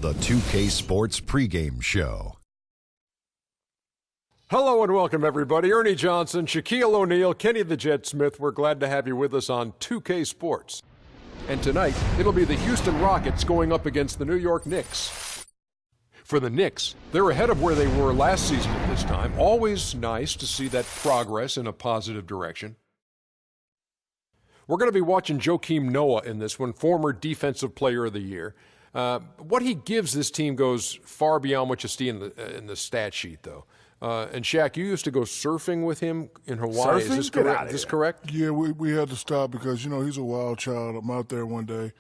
the 2K Sports pregame show. Hello and welcome, everybody. Ernie Johnson, Shaquille O'Neal, Kenny the Jet Smith. We're glad to have you with us on 2K Sports. And tonight, it'll be the Houston Rockets going up against the New York Knicks. For the Knicks, they're ahead of where they were last season at this time. Always nice to see that progress in a positive direction. We're going to be watching Joakim Noah in this one, former Defensive Player of the Year. What he gives this team goes far beyond what you see in the stat sheet, though. And Shaq, you used to go surfing with him in Hawaii. Surfing? Is this correct? Is this correct? Yeah, we had to stop because, you know, he's a wild child. I'm out there one day.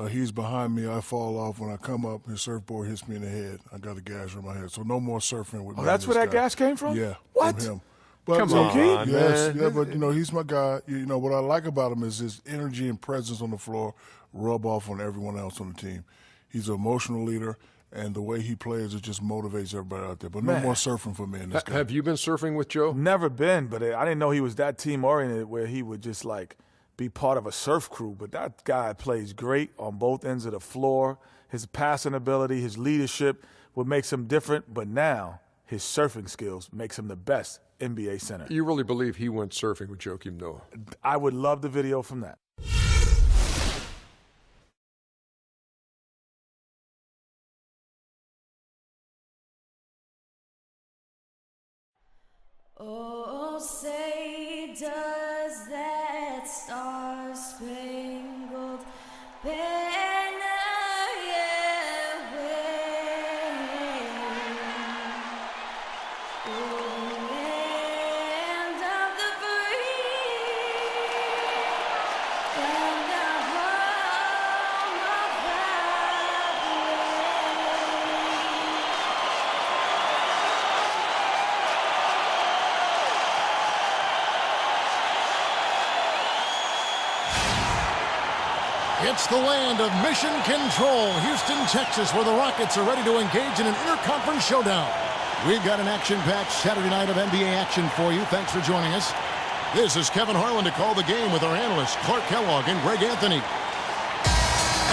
He's behind me. I fall off. When I come up, his surfboard hits me in the head. I got a gash on my head. So no more surfing with me. Oh, that's where that gas came from? Yeah. What? From him. But, Come on, yes, man. Yeah, but, you know, he's my guy. You know, what I like about him is his energy and presence on the floor rub off on everyone else on the team. He's an emotional leader, and the way he plays, it just motivates everybody out there. But no more surfing for me in this game. Have you been surfing with Joe? Never been, but I didn't know he was that team-oriented where he would just, like, be part of a surf crew. But that guy plays great on both ends of the floor. His passing ability, his leadership, what makes him different. But now his surfing skills makes him the best NBA center. You really believe he went surfing with Joakim Noah? I would love the video from that. Oh, say does that star-spangled banner yet wave? Oh, land of the free and the home of It's the land of mission control, Houston, Texas, where the Rockets are ready to engage in an interconference showdown. We've got an action-packed Saturday night of NBA action for you. Thanks for joining us. This is Kevin Harlan to call the game with our analysts, Clark Kellogg and Greg Anthony.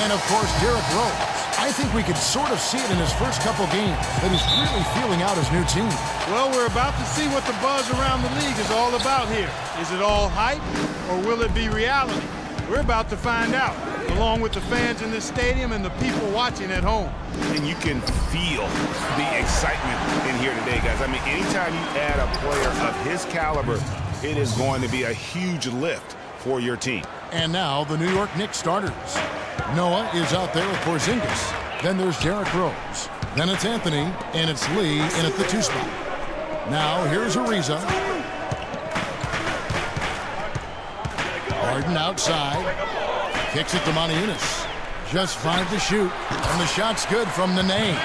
And, of course, Derrick Rose. I think we could sort of see it in his first couple games, that he's really feeling out his new team. Well, we're about to see what the buzz around the league is all about here. Is it all hype, or will it be reality? We're about to find out, along with the fans in this stadium and the people watching at home. And you can feel the excitement in here today, guys. I mean, anytime you add a player of his caliber, it is going to be a huge lift for your team. And now the New York Knicks starters. Noah is out there with Porzingis. Then there's Derrick Rose. Then it's Anthony, and it's Lee in at the 2 spot. Now here's Ariza. Harden outside. Kicks it to Monteunus. Just 5 to shoot. And the shot's good from Nene.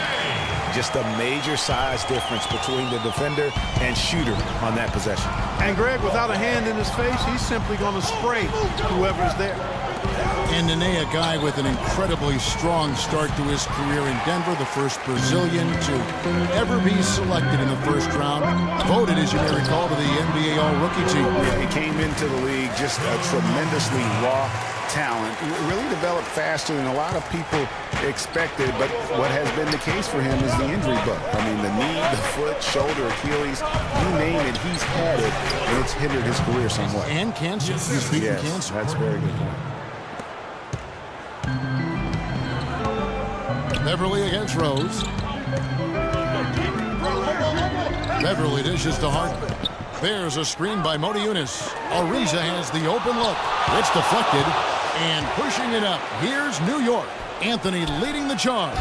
Just a major size difference between the defender and shooter on that possession. And Greg, without a hand in his face, he's simply going to spray whoever's there. And Nene, a guy with an incredibly strong start to his career in Denver, the first Brazilian to ever be selected in the first round. Voted, as you may recall, to the NBA All-Rookie team. Yeah, he came into the league just a tremendously raw talent. Really developed faster than a lot of people expected, but what has been the case for him is the injury bug. I mean, the knee, the foot, shoulder, Achilles, you name it, he's had it, and it's hindered his career somewhat. And cancer. He's beaten cancer. That's a very good point. Beverly against Rose. Beverly dishes to Harden. There's a screen by Monteunus. Ariza has the open look. It's deflected and pushing it up. Here's New York. Anthony leading the charge.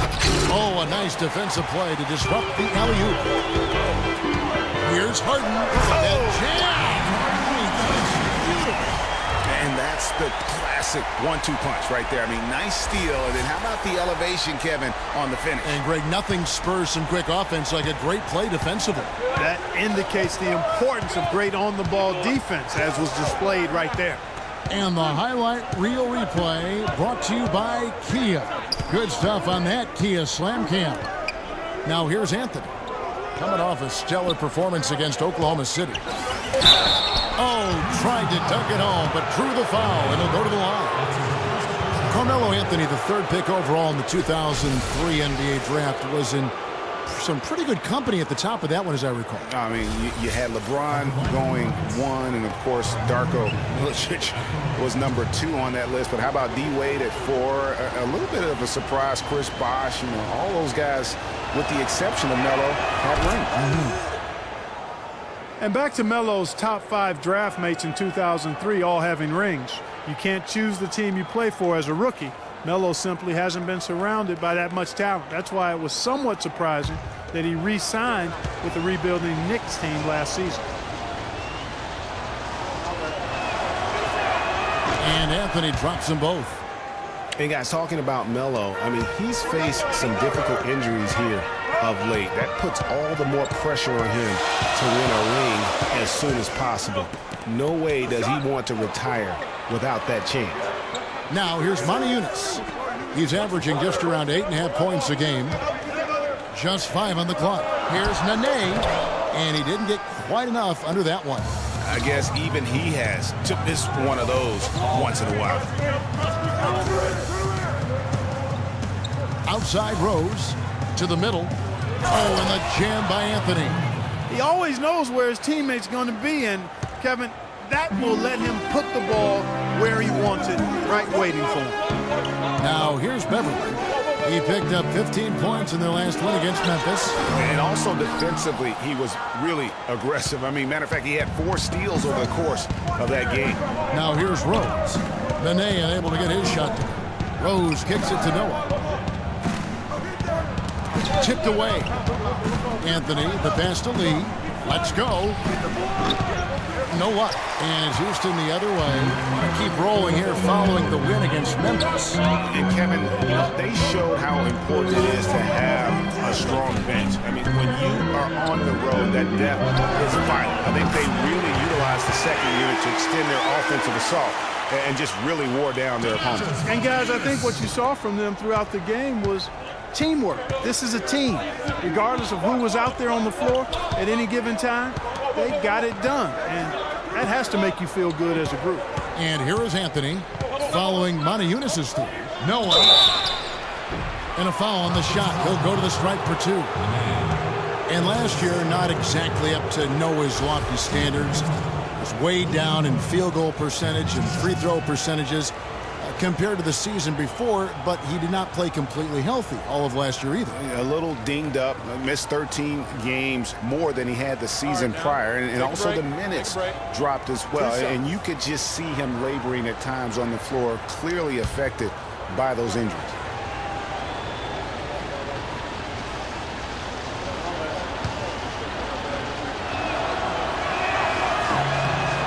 Oh, a nice defensive play to disrupt the alley-oop. Here's Harden. That jam. And that's the classic 1-2 punch right there. I mean, nice steal. And then how about the elevation, Kevin, on the finish? And, Greg, nothing spurs some quick offense like a great play defensively. That indicates the importance of great on-the-ball defense, as was displayed right there. And the highlight reel replay brought to you by Kia. Good stuff on that Kia Slam Cam. Now here's Anthony. Coming off a stellar performance against Oklahoma City. Oh, tried to dunk it home, but drew the foul, and he'll go to the line. Carmelo Anthony, the third pick overall in the 2003 NBA draft, was in some pretty good company at the top of that one, as I recall. I mean, you had LeBron going 1, and of course, Darko Milicic was number 2 on that list. But how about D-Wade at 4? A little bit of a surprise, Chris Bosh. You know, all those guys, with the exception of Melo, had rings. And back to Melo's top 5 draft mates in 2003, all having rings. You can't choose the team you play for as a rookie. Melo simply hasn't been surrounded by that much talent. That's why it was somewhat surprising that he re-signed with the rebuilding Knicks team last season. And Anthony drops them both. Hey, guys, talking about Melo, I mean, he's faced some difficult injuries here of late. That puts all the more pressure on him to win a ring as soon as possible. No way does he want to retire without that chance. Now here's Yunus. He's averaging just around 8.5 points a game. Just 5 on the clock. Here's Nene, and he didn't get quite enough under that one. I guess even he has to miss one of those once in a while. Outside Rose to the middle. Oh, and the jam by Anthony. He always knows where his teammate's going to be, and Kevin, that will let him put the ball where he wants it, right waiting for him. Now here's Beverly. He picked up 15 points in their last win against Memphis. And also defensively, he was really aggressive. I mean, matter of fact, he had 4 steals over the course of that game. Now here's Rose. Nene unable to get his shot to go. Rose kicks it to Noah. Tipped away. Anthony, the pass to Lee. Let's go. Noah. And Houston the other way. Keep rolling here following the win against Memphis. And Kevin, you know, they showed how important it is to have a strong bench. I mean, when you are on the road, that depth is vital. I think they really utilized the second unit to extend their offensive assault and just really wore down their opponents. And guys, I think what you saw from them throughout the game was teamwork. This is a team. Regardless of who was out there on the floor at any given time, they got it done. And that has to make you feel good as a group. And here is Anthony following Yunus's 3. Noah. And a foul on the shot. He'll go to the stripe for 2. And last year, not exactly up to Noah's lofty standards. Was way down in field goal percentage and free throw percentages compared to the season before, but he did not play completely healthy all of last year either. A little dinged up, missed 13 games more than he had the season prior, and also the minutes dropped as well. And you could just see him laboring at times on the floor, clearly affected by those injuries.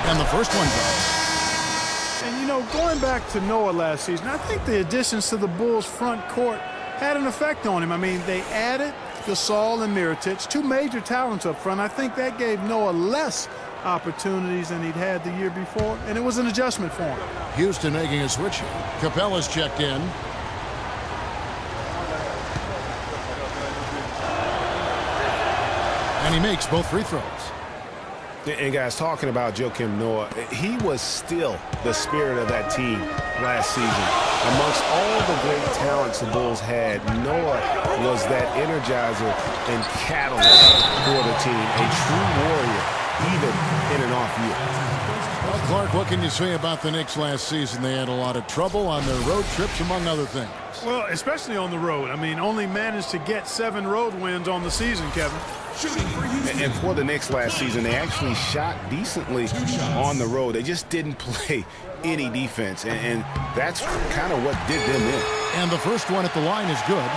And the first one drops. And, you know, going back to Noah last season, I think the additions to the Bulls' front court had an effect on him. I mean, they added Gasol and Mirotic, 2 major talents up front. I think that gave Noah less opportunities than he'd had the year before, and it was an adjustment for him. Houston making a switch. Capella's checked in. And he makes both free throws. And guys, talking about Joakim Noah, he was still the spirit of that team last season. Amongst all the great talents the Bulls had, Noah was that energizer and catalyst for the team, a true warrior, even in an off year. Well, Clark, what can you say about the Knicks last season? They had a lot of trouble on their road trips, among other things. Well, especially on the road. I mean, only managed to get 7 road wins on the season, Kevin. And for the Knicks last season, they actually shot decently on the road. They just didn't play any defense, and that's kind of what did them in. And the first one at the line is good.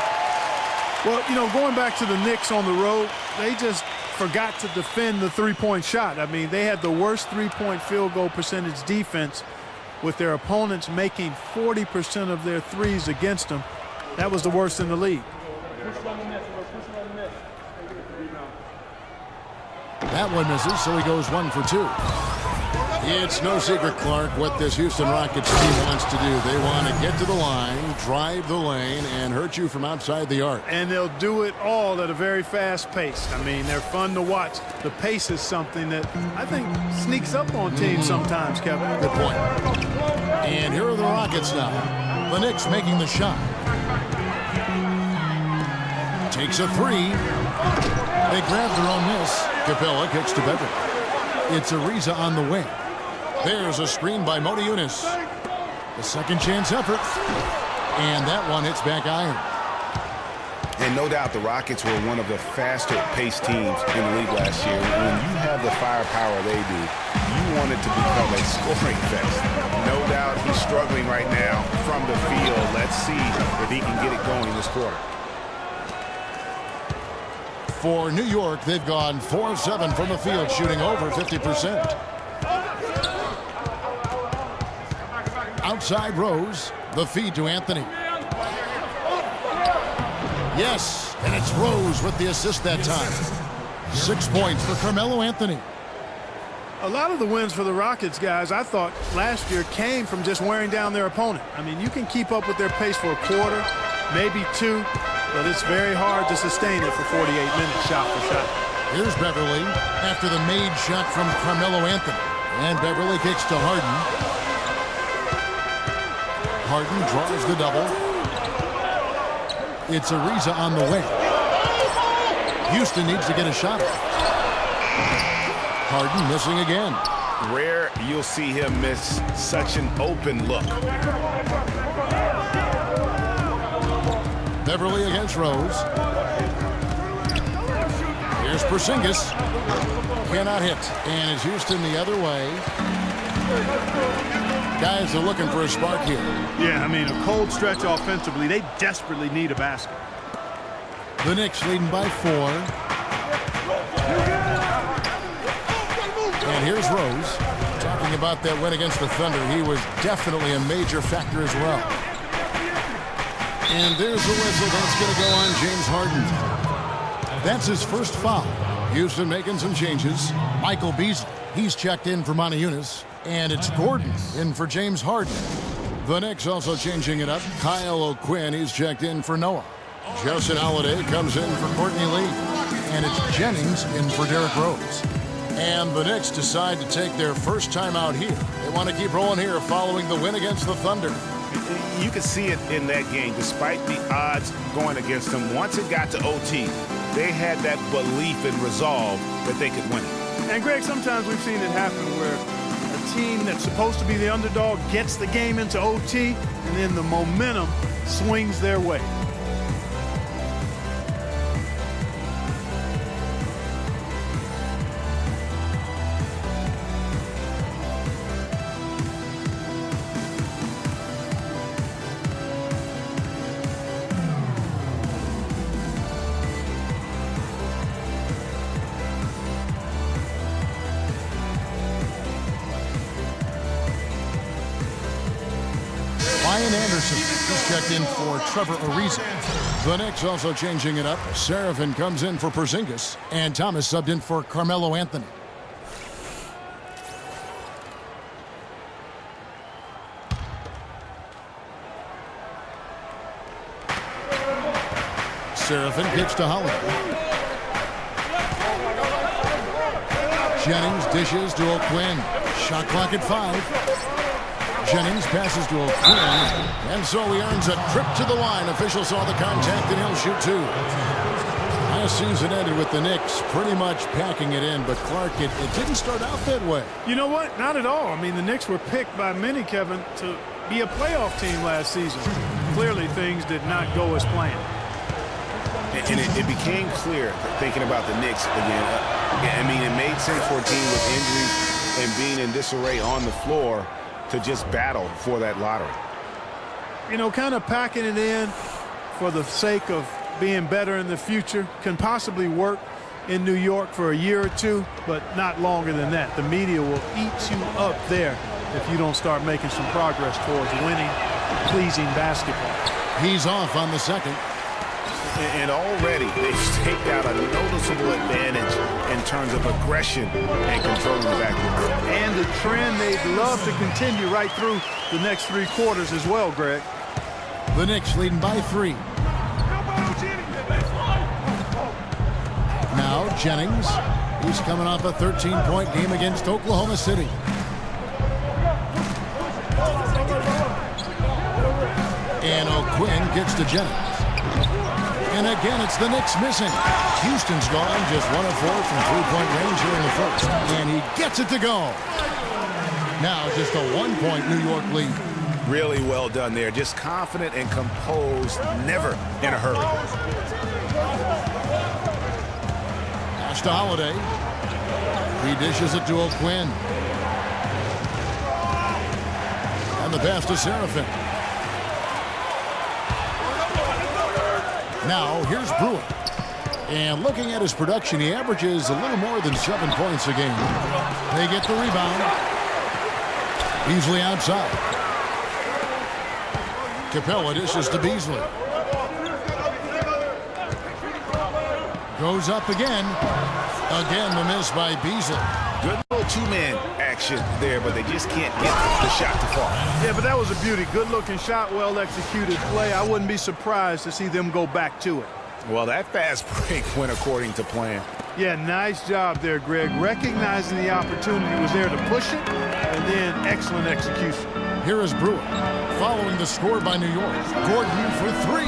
Well, you know, going back to the Knicks on the road, they just forgot to defend the three-point shot. I mean, they had the worst three-point field goal percentage defense with their opponents making 40% of their threes against them. That was the worst in the league. That one misses, so he goes 1 for 2. It's no secret, Clark, what this Houston Rockets team wants to do. They want to get to the line, drive the lane, and hurt you from outside the arc. And they'll do it all at a very fast pace. I mean, they're fun to watch. The pace is something that I think sneaks up on teams sometimes, Kevin. Good point. And here are the Rockets now. The Knicks making the shot. Takes a three. They grab their own miss. Capella kicks to Beverly. It's Ariza on the wing. There's a screen by Mota Yunus. The second chance effort. And that one hits back iron. And no doubt the Rockets were one of the faster-paced teams in the league last year. When you have the firepower they do, you want it to become a scoring fest. No doubt he's struggling right now from the field. Let's see if he can get it going this quarter. For New York, they've gone 4 of 7 from the field, shooting over 50%. Outside Rose, the feed to Anthony. Yes, and it's Rose with the assist that time. 6 points for Carmelo Anthony. A lot of the wins for the Rockets, guys, I thought last year came from just wearing down their opponent. I mean, you can keep up with their pace for a quarter, maybe 2, but it's very hard to sustain it for 48 minutes shot for shot. Here's Beverly after the made shot from Carmelo Anthony. And Beverly kicks to Harden. Harden draws the double. It's Ariza on the wing. Houston needs to get a shot. Harden missing again. Rare you'll see him miss such an open look. Beverly against Rose. Here's Porzingis. Cannot hit. And it's Houston the other way. Guys are looking for a spark here. Yeah, I mean, a cold stretch offensively. They desperately need a basket. The Knicks leading by 4. And here's Rose. Talking about that win against the Thunder, he was definitely a major factor as well. And there's the whistle. That's going to go on James Harden. That's his first foul. Houston making some changes. Michael Beasley, he's checked in for Mota Yunus. And it's Gordon in for James Harden. The Knicks also changing it up. Kyle O'Quinn, he's checked in for Noah. Justin Holiday comes in for Courtney Lee. And it's Jennings in for Derrick Rose. And the Knicks decide to take their first time out here. They want to keep rolling here following the win against the Thunder. You could see it in that game. Despite the odds going against them, once it got to OT, they had that belief and resolve that they could win it. And, Greg, sometimes we've seen it happen where a team that's supposed to be the underdog gets the game into OT, and then the momentum swings their way. Anderson is checked in for Trevor Ariza. The Knicks also changing it up. Serafin comes in for Porzingis. And Thomas subbed in for Carmelo Anthony. Serafin kicks to Holiday. Jennings dishes to O'Quinn. Shot clock at 5. Jennings passes to O'Quinn, and so he earns a trip to the line. Officials saw the contact, and he'll shoot 2. Last season ended with the Knicks pretty much packing it in, but Clark, it didn't start out that way. You know what? Not at all. I mean, the Knicks were picked by many, Kevin, to be a playoff team last season. Clearly, things did not go as planned. And it became clear, thinking about the Knicks again. I mean, it made sense for a team with injuries and being in disarray on the floor to just battle for that lottery. You know, kind of packing it in for the sake of being better in the future can possibly work in New York for a year or 2, but not longer than that. The media will eat you up there if you don't start making some progress towards winning, pleasing basketball. He's off on the second. And already they've staked out a noticeable advantage in terms of aggression and controlling the backcourt. And the trend they'd love to continue right through the next 3 quarters as well, Greg. The Knicks leading by 3. Now Jennings. He's coming off a 13-point game against Oklahoma City. And O'Quinn kicks to Jennings. And again, it's the Knicks missing. Houston's gone just 1 of 4 from three-point range here in the first. And he gets it to go. Now just a 1-point New York lead. Really well done there. Just confident and composed, never in a hurry. Pass to Holiday. He dishes it to O'Quinn. And the pass to Seraphin. Now here's Brewer. And looking at his production, he averages a little more than 7 points a game. They get the rebound. Beasley outside. Capella dishes to Beasley. Goes up again. Again, the miss by Beasley. Good little two-man action there, but they just can't get the shot to fall. Yeah, but that was a beauty. Good-looking shot, well-executed play. I wouldn't be surprised to see them go back to it. Well, that fast break went according to plan. Yeah, nice job there, Greg. Recognizing the opportunity was there to push it, and then excellent execution. Here is Brewer. Following the score by New York. Gordon for 3.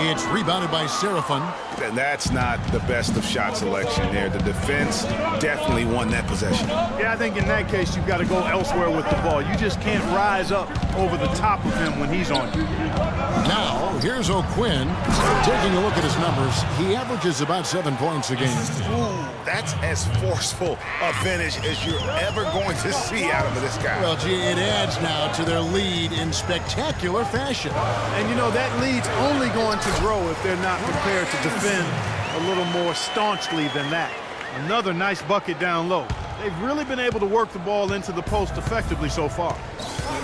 It's rebounded by Seraphin. And that's not the best of shot selection there. The defense definitely won that possession. Yeah, I think in that case, you've got to go elsewhere with the ball. You just can't rise up over the top of him when he's on you. Now, here's O'Quinn. Taking a look at his numbers, he averages about 7 points a game. Ooh, that's as forceful a finish as you're ever going to see out of this guy. Well, gee, it adds now to their lead in spectacular fashion. And, you know, that lead's only going to grow if they're not prepared to defend a little more staunchly than that. Another nice bucket down low. They've really been able to work the ball into the post effectively so far.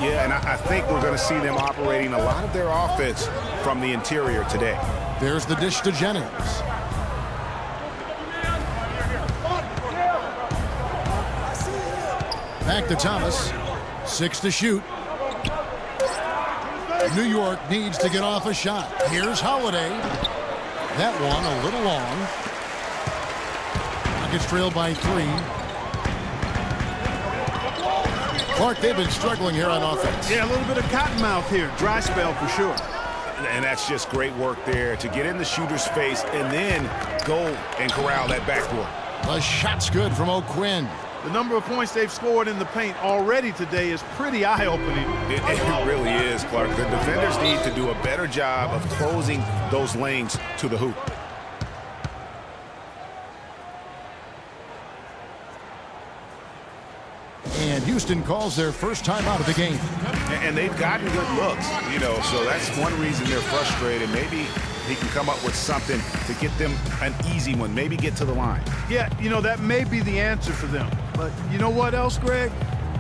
Yeah, and I think we're going to see them operating a lot of their offense from the interior today. There's the dish to Jennings. Back to Thomas. 6 to shoot. New York needs to get off a shot. Here's Holiday. That one a little long. Nuggets trailed by 3. Clark, they've been struggling here on offense. Yeah, a little bit of cottonmouth here. Dry spell for sure. And that's just great work there to get in the shooter's face and then go and corral that backdoor. The shot's good from O'Quinn. The number of points they've scored in the paint already today is pretty eye-opening. It really is, Clark. The defenders need to do a better job of closing those lanes to the hoop. And Houston calls their first time out of the game. And they've gotten good looks, you know, so that's one reason they're frustrated. Maybe he can come up with something to get them an easy one, maybe get to the line. Yeah, you know, that may be the answer for them. But you know what else, Greg?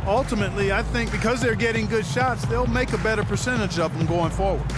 Ultimately, I think because they're getting good shots, they'll make a better percentage of them going forward.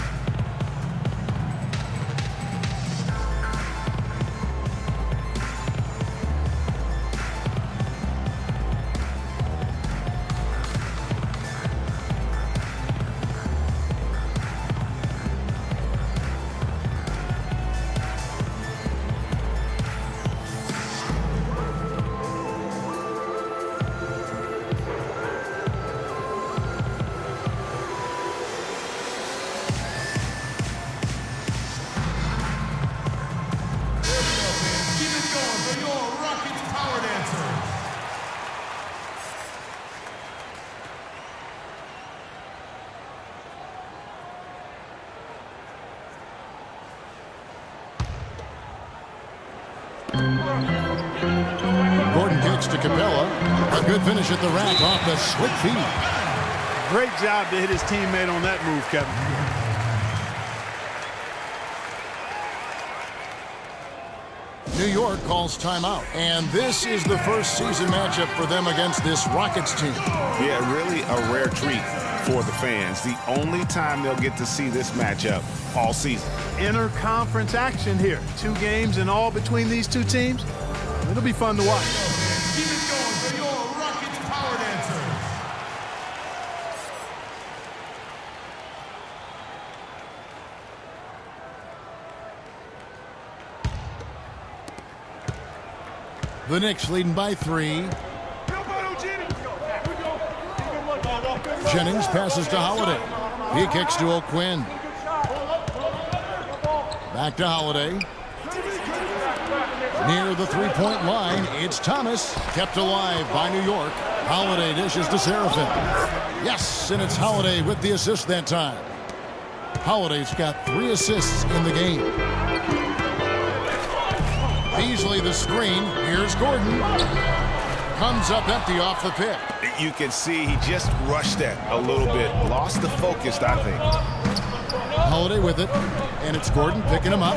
Gordon kicks to Capella. A good finish at the rack off the slick feed. Great job to hit his teammate on that move, Kevin. New York calls timeout. And this is the first season matchup for them against this Rockets team. Yeah, really a rare treat for the fans. The only time they'll get to see this matchup all season. Inter-conference action here. 2 games in all between these two teams. It'll be fun to watch. Keep it going for your Rockets Power Dancers. The Knicks leading by 3. Jennings passes to Holiday. He kicks to O'Quinn. Back to Holiday. Near the three-point line, it's Thomas. Kept alive by New York. Holiday dishes to Seraphin. Yes, and it's Holiday with the assist that time. Holiday's got 3 assists in the game. Beasley the screen. Here's Gordon. Comes up empty off the pick. You can see he just rushed that a little bit. Lost the focus, I think. Holiday with it. And it's Gordon picking him up.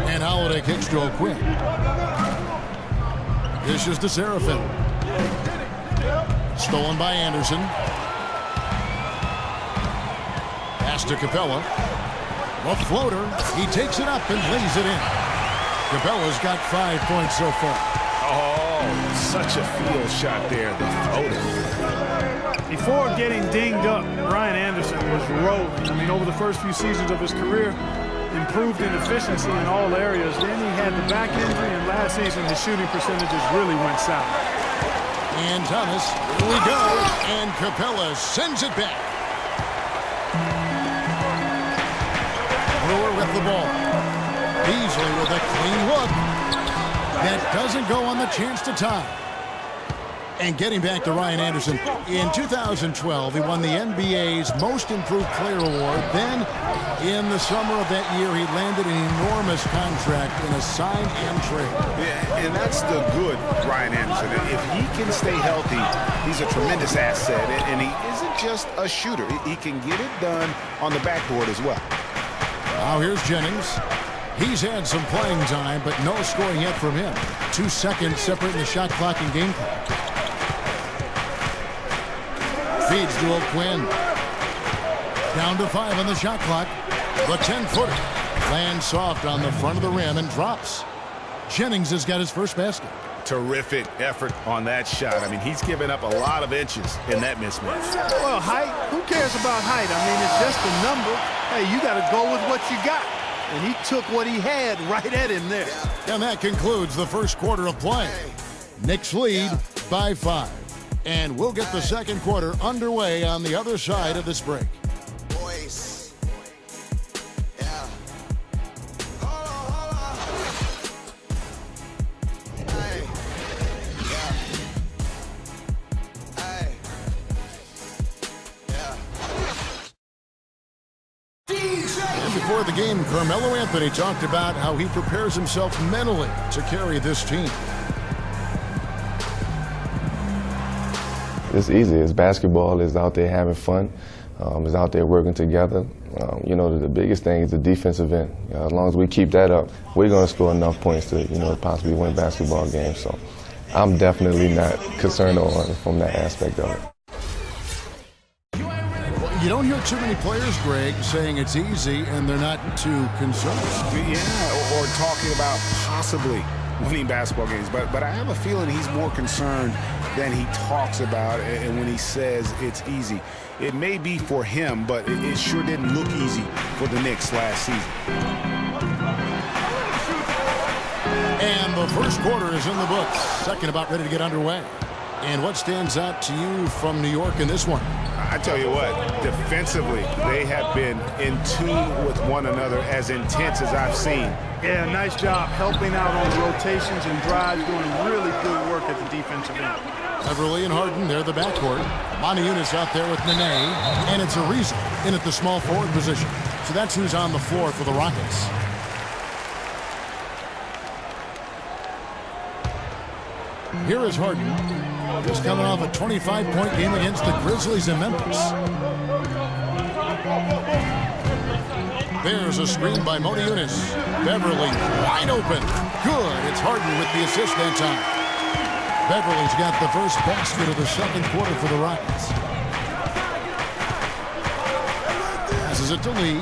And Holiday kicks to O'Quinn. Dishes to Seraphin. Stolen by Anderson. Pass to Capella. A floater. He takes it up and lays it in. Capella's got 5 points so far. Oh, such a field shot there. The floater. Before getting dinged up, Ryan Anderson was rolling. I mean, over the first few seasons of his career, improved in efficiency in all areas. Then he had the back injury, and last season his shooting percentages really went south. And Thomas, here we go, and Capella sends it back. Brewer with the ball. Beasley with a clean look. That doesn't go on the chance to tie. And getting back to Ryan Anderson, in 2012, he won the NBA's Most Improved Player Award. Then, in the summer of that year, he landed an enormous contract in a sign and trade. Yeah, and that's the good Ryan Anderson. If he can stay healthy, he's a tremendous asset. And he isn't just a shooter. He can get it done on the backboard as well. Now here's Jennings. He's had some playing time, but no scoring yet from him. 2 seconds separating the shot clock and game clock. Feeds to O'Quinn. Down to 5 on the shot clock. The 10-footer lands soft on the front of the rim and drops. Jennings has got his first basket. Terrific effort on that shot. I mean, he's given up a lot of inches in that mismatch. Well, height, who cares about height? I mean, it's just a number. Hey, you got to go with what you got. And he took what he had right at him there. And that concludes the first quarter of play. Knicks lead by 5. And we'll get the second quarter underway on the other side of this break. Boys. Yeah. Hold on. Hey. Yeah. Hey. Yeah. And before the game, Carmelo Anthony talked about how he prepares himself mentally to carry this team. It's easy. It's basketball. It's out there having fun. It's out there working together. You know, the biggest thing is the defensive end. You know, as long as we keep that up, we're going to score enough points to, you know, possibly win basketball games. So I'm definitely not concerned from that aspect of it. You don't hear too many players, Greg, saying it's easy and they're not too concerned. Yeah, or talking about possibly winning basketball games. But I have a feeling he's more concerned than he talks about, and when he says it's easy. It may be for him, but it sure didn't look easy for the Knicks last season. And the first quarter is in the books. Second about ready to get underway. And what stands out to you from New York in this one? I tell you what, defensively, they have been in tune with one another as intense as I've seen. Yeah, nice job helping out on the rotations and drives, doing really good work at the defensive end. Beverly and Harden, they're the backcourt. Monteunice out there with Nene, and it's Ariza in at the small forward position. So that's who's on the floor for the Rockets. Here is Harden, just coming off a 25-point game against the Grizzlies in Memphis. There's a screen by Monteunice. Beverly wide open. Good. It's Harden with the assist that time. Beverly's got the first basket of the second quarter for the Rockets. Passes it to Lee.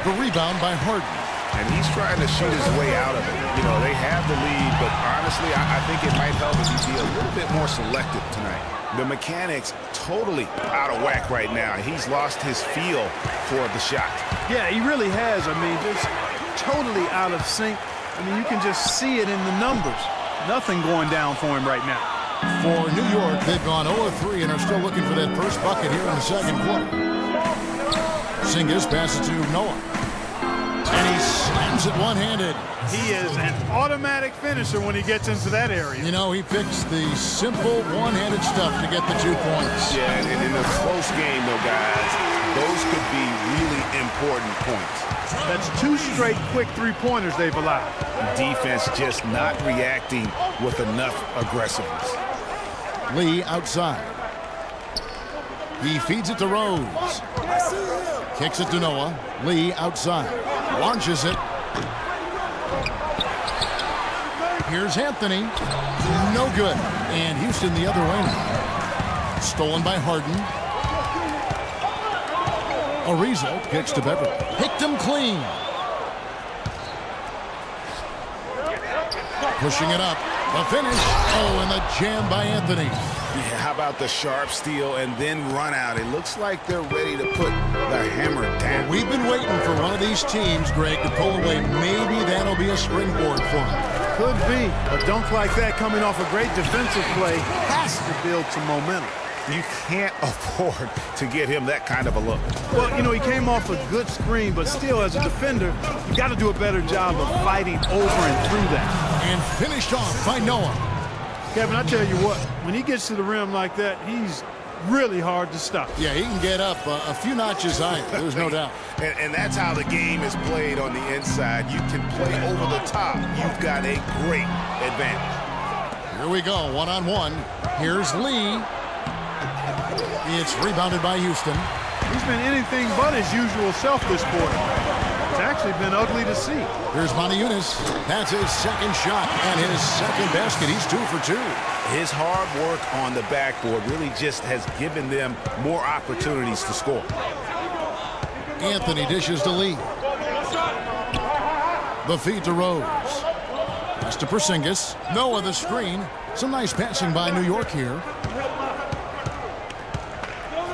The rebound by Harden. And he's trying to shoot his way out of it. You know, they have the lead, but honestly, I think it might help if he be a little bit more selective tonight. The mechanics totally out of whack right now. He's lost his feel for the shot. Yeah, he really has. I mean, just totally out of sync. I mean, you can just see it in the numbers. Nothing going down for him right now. For New York, they've gone 0-3 and are still looking for that first bucket here in the second quarter. Porzingis passes to Noah. And he slams it one-handed. He is an automatic finisher when he gets into that area. You know, he picks the simple one-handed stuff to get the 2 points. Yeah, and in a close game, though, guys, those could be really important points. That's 2 straight quick three-pointers they've allowed. Defense just not reacting with enough aggressiveness. Lee outside. He feeds it to Rose. Kicks it to Noah. Lee outside. Launches it. Here's Anthony. No good. And Houston the other way now. Stolen by Harden. Ariza kicks to Beverly. Picked him clean. Pushing it up. The finish. Oh, and the jam by Anthony. Yeah, how about the sharp steal and then run out? It looks like they're ready to put the hammer down. We've been waiting for one of these teams, Greg, to pull away. Maybe that'll be a springboard for them. Could be. A dunk like that coming off a great defensive play has to build some momentum. You can't afford to get him that kind of a look. Well, you know, he came off a good screen, but still, as a defender, you got to do a better job of fighting over and through that. And finished off by Noah. Kevin, I tell you what, when he gets to the rim like that, he's really hard to stop. Yeah, he can get up a few notches higher, there's no doubt. And that's how the game is played on the inside. You can play over the top. You've got a great advantage. Here we go, one-on-one. Here's Lee. It's rebounded by Houston. He's been anything but his usual self this quarter. It's actually been ugly to see. Here's Moniunas. That's his second shot and his second basket. He's 2 for 2. His hard work on the backboard really just has given them more opportunities to score. Anthony dishes to Lee. The feed to Rose. Pass to Porzingis. Noah the screen. Some nice passing by New York here.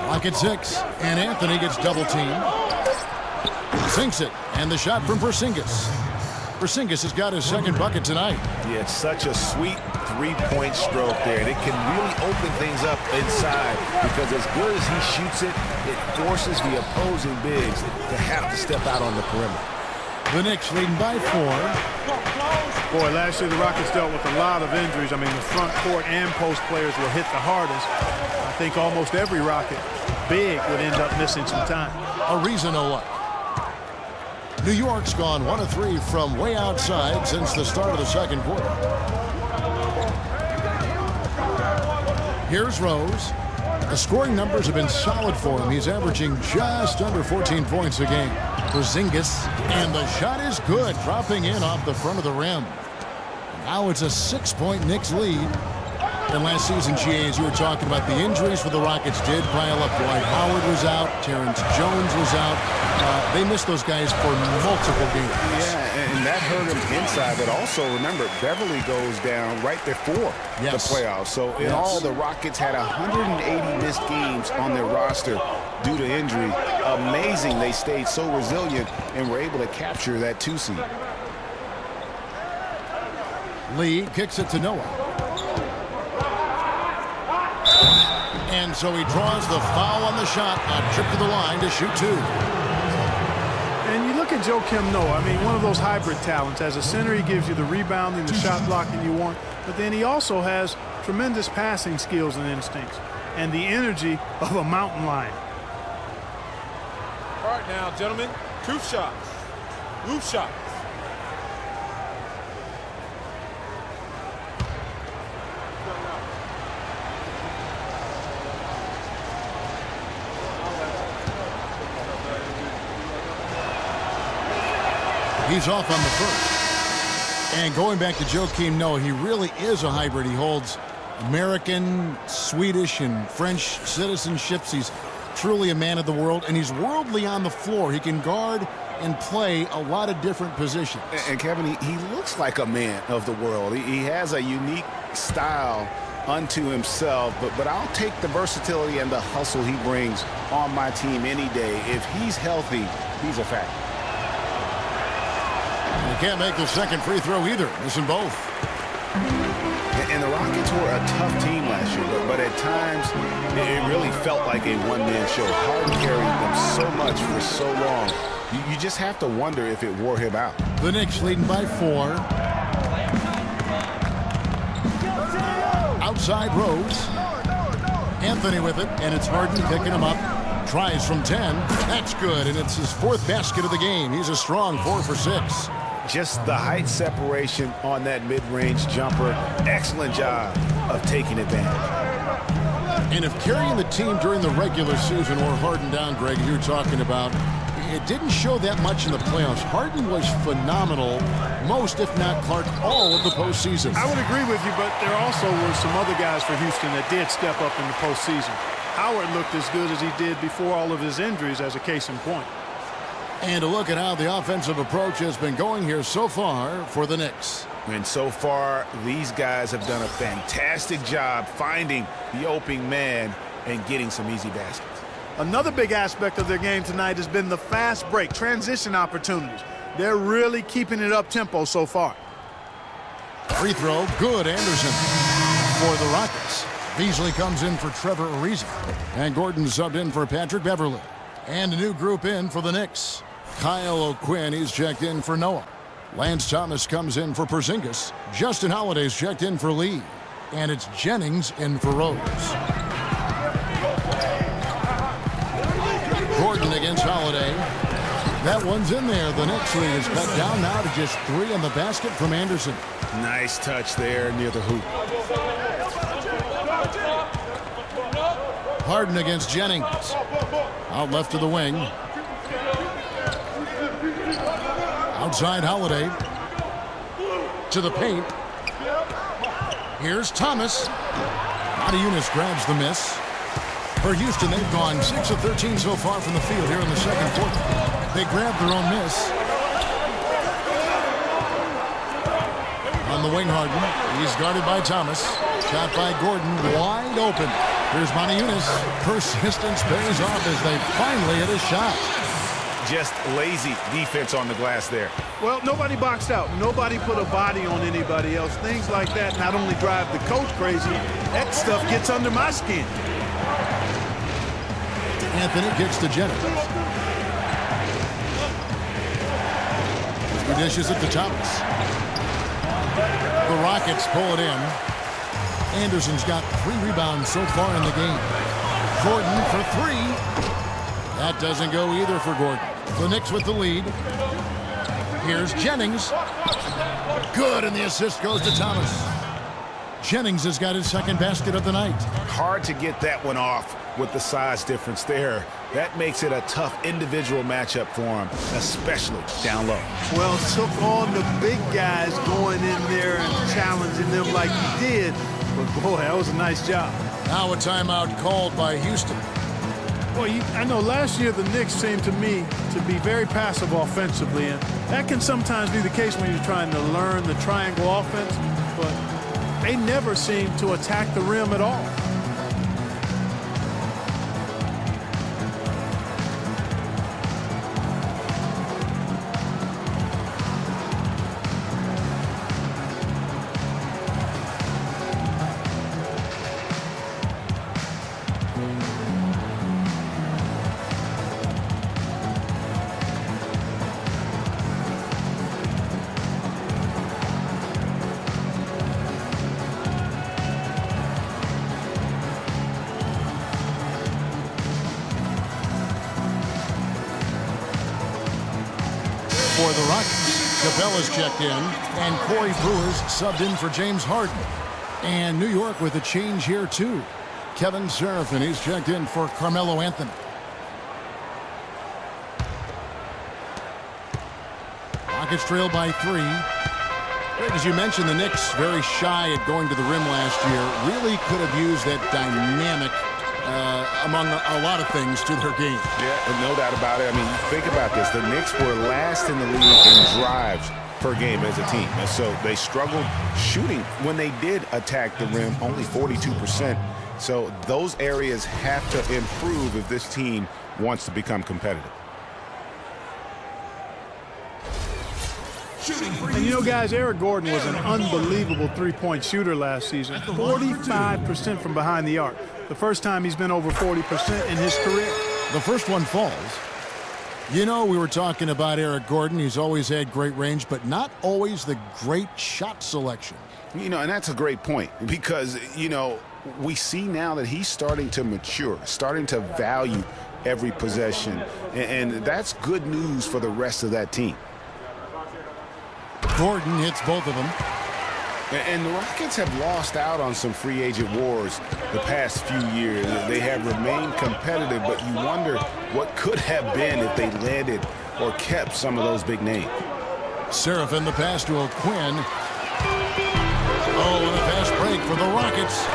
Lock at 6, and Anthony gets double-teamed. Sinks it, and the shot from Porzingis. Porzingis has got his second bucket tonight. Yeah, it's such a sweet three-point stroke there. And it can really open things up inside because as good as he shoots it, it forces the opposing bigs to have to step out on the perimeter. The Knicks leading by 4. Boy, last year the Rockets dealt with a lot of injuries. I mean, the front court and post players were hit the hardest. I think almost every Rocket big would end up missing some time. Ariza no luck. New York's gone 1 of 3 from way outside since the start of the second quarter. Here's Rose. The scoring numbers have been solid for him. He's averaging just under 14 points a game. Porzingis, and the shot is good, dropping in off the front of the rim. Now it's a 6-point Knicks lead. And last season, GA, as you were talking about, the injuries for the Rockets did pile up. Dwight Howard was out. Terrence Jones was out. They missed those guys for multiple games. Yeah, and that hurt them inside. But also, remember, Beverly goes down right before the playoffs. So in all, the Rockets had 180 missed games on their roster due to injury. Amazing they stayed so resilient and were able to capture that 2 seed. Lee kicks it to Noah. And so he draws the foul on the shot, a trip to the line to shoot 2. And you look at Joakim Noah, I mean, one of those hybrid talents. As a center, he gives you the rebounding, the shot blocking you want, but then he also has tremendous passing skills and instincts and the energy of a mountain lion. All right now, gentlemen, truth shots, roof shots. He's off on the first. And going back to Joakim Noah, he really is a hybrid. He holds American, Swedish, and French citizenships. He's truly a man of the world, and he's worldly on the floor. He can guard and play a lot of different positions. And Kevin, he looks like a man of the world. He has a unique style unto himself, but I'll take the versatility and the hustle he brings on my team any day. If he's healthy, he's a factor. They can't make the second free throw either. Missing both. And the Rockets were a tough team last year, but at times it really felt like a one-man show. Harden carried them so much for so long. You just have to wonder if it wore him out. The Knicks leading by 4. Outside Rose. Anthony with it, and it's Harden picking him up. Tries from 10. That's good, and it's his 4th basket of the game. He's a strong 4 for 6. Just the height separation on that mid-range jumper. Excellent job of taking advantage. And if carrying the team during the regular season or Harden down, Greg, you're talking about, it didn't show that much in the playoffs. Harden was phenomenal, most, if not Clark, all of the postseason. I would agree with you, but there also were some other guys for Houston that did step up in the postseason. Howard looked as good as he did before all of his injuries, as a case in point. And a look at how the offensive approach has been going here so far for the Knicks. And so far, these guys have done a fantastic job finding the opening man and getting some easy baskets. Another big aspect of their game tonight has been the fast break, transition opportunities. They're really keeping it up-tempo so far. Free throw, good, Anderson. For the Rockets, Beasley comes in for Trevor Ariza. And Gordon subbed in for Patrick Beverley. And a new group in for the Knicks. Kyle O'Quinn, he's checked in for Noah. Lance Thomas comes in for Porzingis. Justin Holiday's checked in for Lee. And it's Jennings in for Rose. Gordon against Holiday. That one's in there. The Knicks lead is cut down now to just 3 in the basket from Anderson. Nice touch there near the hoop. Harden against Jennings. Out left to the wing. Outside Holiday. To the paint. Here's Thomas. Matajunas grabs the miss. For Houston, they've gone 6 of 13 so far from the field here in the second quarter. They grabbed their own miss. On the wing, Harden. He's guarded by Thomas. Shot by Gordon, wide open. Here's Matajunas. Persistence pays off as they finally hit a shot. Just lazy defense on the glass there. Well, nobody boxed out. Nobody put a body on anybody else. Things like that not only drive the coach crazy, that stuff gets under my skin. Anthony kicks to Jennings. He dishes it to Thomas. The Rockets pull it in. Anderson's got 3 rebounds so far in the game. Gordon for 3. That doesn't go either for Gordon. The Knicks with the lead. Here's Jennings. Good, and the assist goes to Thomas. Jennings has got his 2nd basket of the night. Hard to get that one off with the size difference there. That makes it a tough individual matchup for him, especially down low. Well, took on the big guys going in there and challenging them like he did. But, boy, that was a nice job. Now a timeout called by Houston. Well, I know last year the Knicks seemed to me to be very passive offensively, and that can sometimes be the case when you're trying to learn the triangle offense, but they never seem to attack the rim at all. For the Rockets, Capella's checked in, and Corey Brewer's subbed in for James Harden. And New York with a change here, too. Kevin Seraphin, he's checked in for Carmelo Anthony. Rockets trail by 3. Greg, as you mentioned, the Knicks very shy at going to the rim last year. Really could have used that dynamic among a lot of things to their game. Yeah, no doubt about it. I mean, think about this. The Knicks were last in the league in drives per game as a team. And so they struggled shooting. When they did attack the rim, only 42%. So those areas have to improve if this team wants to become competitive. And you know, guys, Eric Gordon was an unbelievable three-point shooter last season. 45% from behind the arc. The first time he's been over 40% in his career. The first one falls. You know, we were talking about Eric Gordon. He's always had great range, but not always the great shot selection. You know, and that's a great point because, you know, we see now that he's starting to mature, starting to value every possession, and that's good news for the rest of that team. Gordon hits both of them. And the Rockets have lost out on some free agent wars the past few years. They have remained competitive, but you wonder what could have been if they landed or kept some of those big names. Seraphin, the pass to O'Quinn. Oh, and a fast break for the Rockets.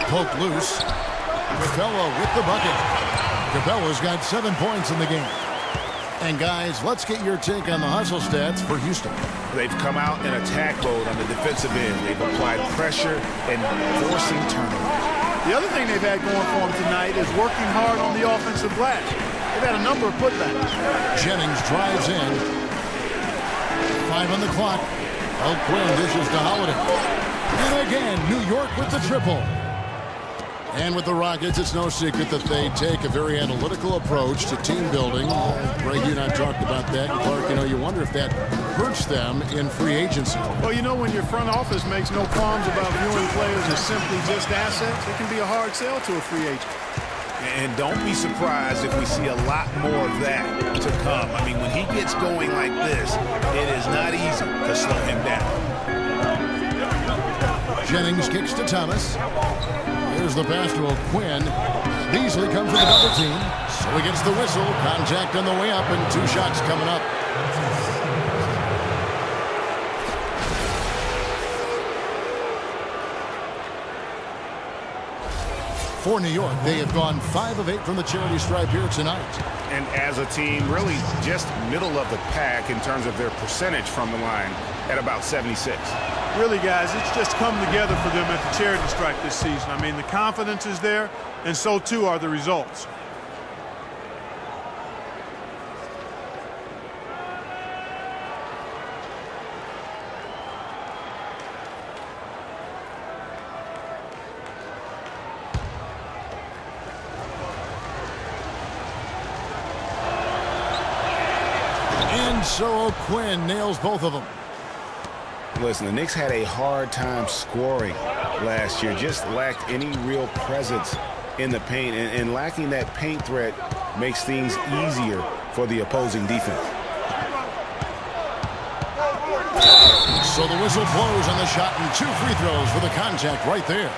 Poke loose. Capella with the bucket. Capella's got 7 points in the game. And guys, let's get your take on the hustle stats for Houston. They've come out in attack mode on the defensive end. They've applied pressure and forcing turnovers. The other thing they've had going for them tonight is working hard on the offensive glass. They've had a number of putbacks. Jennings drives in. 5 on the clock. O'Quinn dishes to Holiday. And again, New York with the triple. And with the Rockets, it's no secret that they take a very analytical approach to team building. Greg, you and I talked about that. And Clark, you know, you wonder if that hurts them in free agency. Well, you know, when your front office makes no qualms about viewing players as simply just assets, it can be a hard sell to a free agent. And don't be surprised if we see a lot more of that to come. I mean, when he gets going like this, it is not easy to slow him down. Jennings kicks to Thomas. Here's the pass to O'Quinn. Beasley comes with a double team. So he gets the whistle. Contact on the way up and 2 shots coming up. For New York, they have gone 5 of 8 from the charity stripe here tonight. And as a team, really just middle of the pack in terms of their percentage from the line at about 76. Really, guys, it's just come together for them at the charity stripe this season. I mean, the confidence is there, and so too are the results. And so O'Quinn nails both of them. Listen, the Knicks had a hard time scoring last year, just lacked any real presence in the paint, and lacking that paint threat makes things easier for the opposing defense. So the whistle blows on the shot and 2 free throws for the contact right there.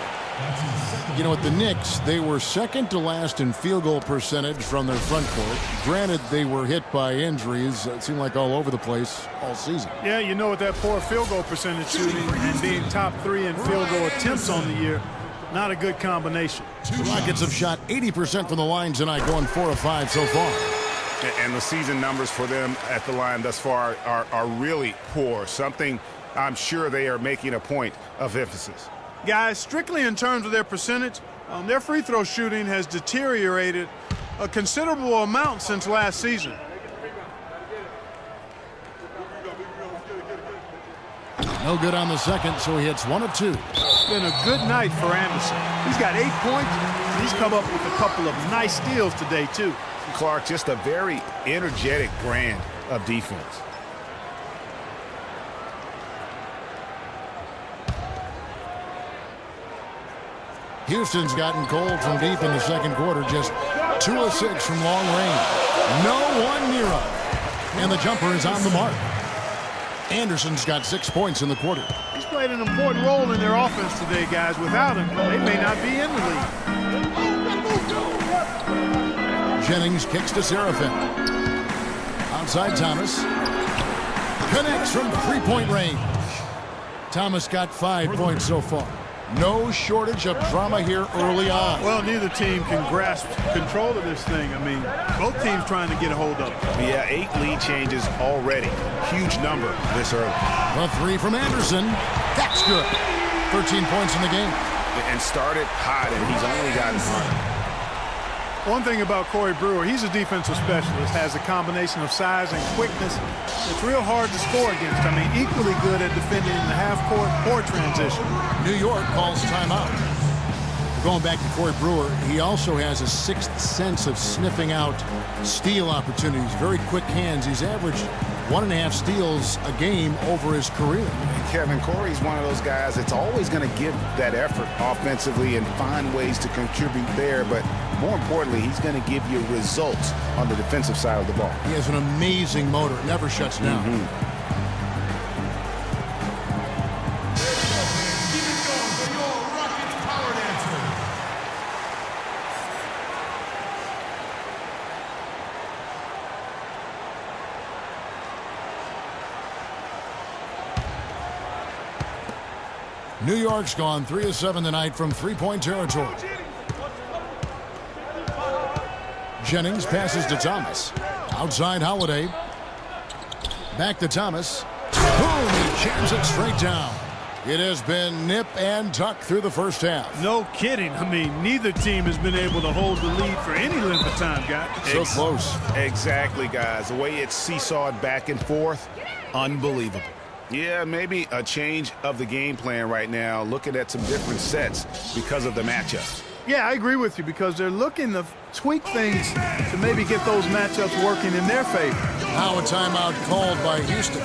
You know, at the Knicks, they were second to last in field goal percentage from their front court. Granted, they were hit by injuries. It seemed like all over the place all season. Yeah, you know, with that poor field goal percentage shooting and being top 3 in field goal attempts on the year, not a good combination. The Rockets have shot 80% from the line tonight, going 4 of 5 so far. And the season numbers for them at the line thus far are really poor, something I'm sure they are making a point of emphasis. Guys, strictly in terms of their percentage, their free throw shooting has deteriorated a considerable amount since last season. No good on the second, so he hits 1 of 2. It's been a good night for Anderson. He's got 8 points, and he's come up with a couple of nice steals today, too. Clark, just a very energetic brand of defense. Houston's gotten cold from deep in the second quarter, just 2 of 6 from long range. No one near him. And the jumper is on the mark. Anderson's got 6 points in the quarter. He's played an important role in their offense today, guys. Without him, they may not be in the league. Jennings kicks to Seraphin. Outside Thomas. Connects from 3-point range. Thomas got 5 points so far. No shortage of drama here early on. Well, neither team can grasp control of this thing. I mean, both teams trying to get a hold of it. Yeah, 8 lead changes already. Huge number this early. A 3 from Anderson. That's good. 13 points in the game. And started hot, and he's only gotten hotter. One thing about Corey Brewer, he's a defensive specialist, has a combination of size and quickness. It's real hard to score against. I mean, equally good at defending in the half-court or transition. New York calls timeout. Going back to Corey Brewer, he also has a sixth sense of sniffing out steal opportunities. Very quick hands. He's averaged 1.5 steals a game over his career. Kevin, Corey's one of those guys that's always going to give that effort offensively and find ways to contribute there, but more importantly, he's going to give you results on the defensive side of the ball. He has an amazing motor. It never shuts down. Keep it going for your Rockets power dancer. New York's gone 3 of 7 tonight from three-point territory. Jennings passes to Thomas. Outside Holiday. Back to Thomas. Boom! He jams it straight down. It has been nip and tuck through the first half. No kidding. I mean, neither team has been able to hold the lead for any length of time, guys. So close. Exactly, guys. The way it's seesawed back and forth, unbelievable. Yeah, maybe a change of the game plan right now, looking at some different sets because of the matchups. Yeah, I agree with you because they're looking to tweak things to maybe get those matchups working in their favor. Now a timeout called by Houston.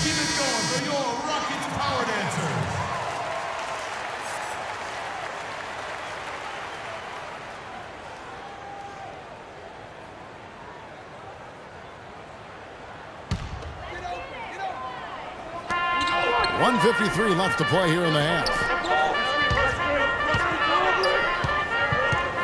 Keep it going for your Rockets power dancer. .153 left to play here in the half.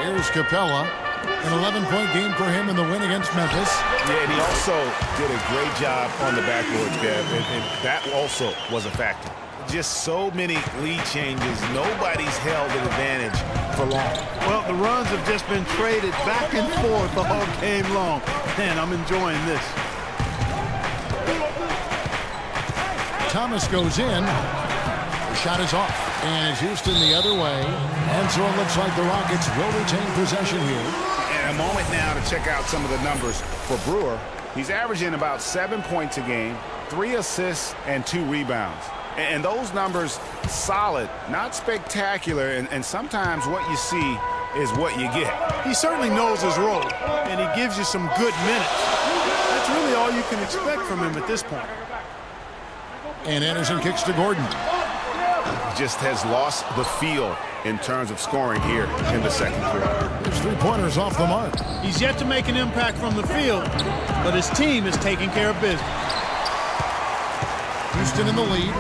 Here's Capella. An 11-point game for him in the win against Memphis. Yeah, and he also did a great job on the backboards, Kev, and that also was a factor. Just so many lead changes. Nobody's held an advantage for long. Well, the runs have just been traded back and forth all game long. Man, I'm enjoying this. Thomas goes in. The shot is off. And it's Houston the other way. And so it looks like the Rockets will retain possession here. And a moment now to check out some of the numbers for Brewer. He's averaging about 7 points a game, 3 assists, and 2 rebounds. And those numbers, solid, not spectacular, and sometimes what you see is what you get. He certainly knows his role, and he gives you some good minutes. That's really all you can expect from him at this point. And Anderson kicks to Gordon. Just has lost the feel in terms of scoring here in the second quarter. There's 3-pointers off the mark. He's yet to make an impact from the field, but his team is taking care of business. Houston in the lead.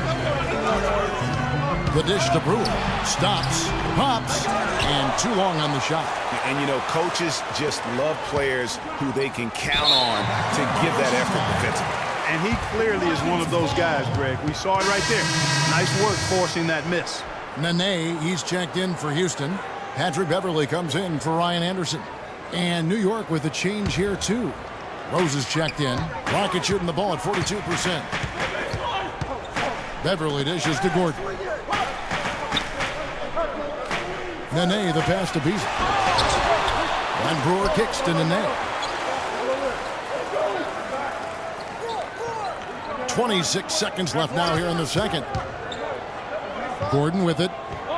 The dish to Brewer. Stops, pops, and too long on the shot. And, you know, coaches just love players who they can count on to give that effort defensively. And he clearly is one of those guys, Greg. We saw it right there. Nice work forcing that miss. Nene, he's checked in for Houston. Patrick Beverly comes in for Ryan Anderson. And New York with a change here, too. Rose is checked in. Rockets shooting the ball at 42%. Beverly dishes to Gordon. Nene, the pass to Beasley. And Brewer kicks to Nene. 26 seconds left now here in the second. Gordon with it.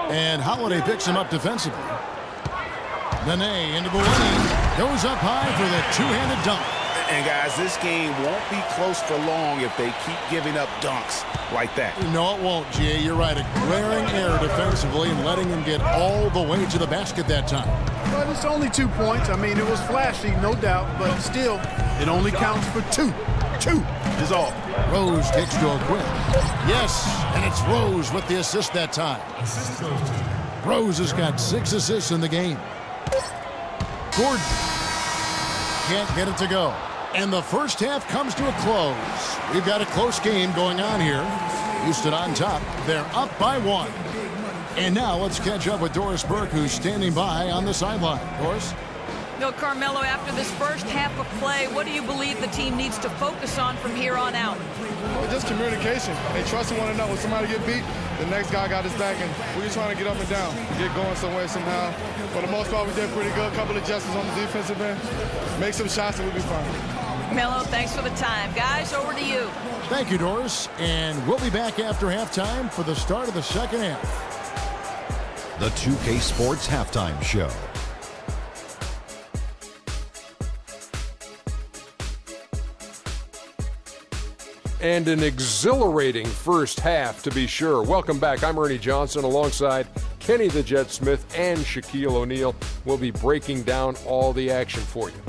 And Holiday picks him up defensively. Nene into the lane. Goes up high for the two-handed dunk. And, guys, this game won't be close for long if they keep giving up dunks like that. No, it won't, G.A. You're right. A glaring error defensively and letting him get all the way to the basket that time. But it's only 2 points. I mean, it was flashy, no doubt, but still, it only counts for 2. 2 is all. Rose takes to a quick. Yes, and it's Rose with the assist that time. Rose has got 6 assists in the game. Gordon. Can't get it to go. And the first half comes to a close. We've got a close game going on here. Houston on top. They're up by 1. And now let's catch up with Doris Burke, who's standing by on the sideline. Doris? No, Carmelo, after this first half of play, what do you believe the team needs to focus on from here on out? Well, just communication. They trust one another. When somebody get beat, the next guy got his back, and we're just trying to get up and down, get going some way, somehow. For the most part, we did pretty good. A couple of adjustments on the defensive end. Make some shots, and we'll be fine. Melo, thanks for the time. Guys, over to you. Thank you, Doris. And we'll be back after halftime for the start of the second half. The 2K Sports Halftime Show. And an exhilarating first half, to be sure. Welcome back. I'm Ernie Johnson alongside Kenny the Jet Smith and Shaquille O'Neal. We'll be breaking down all the action for you.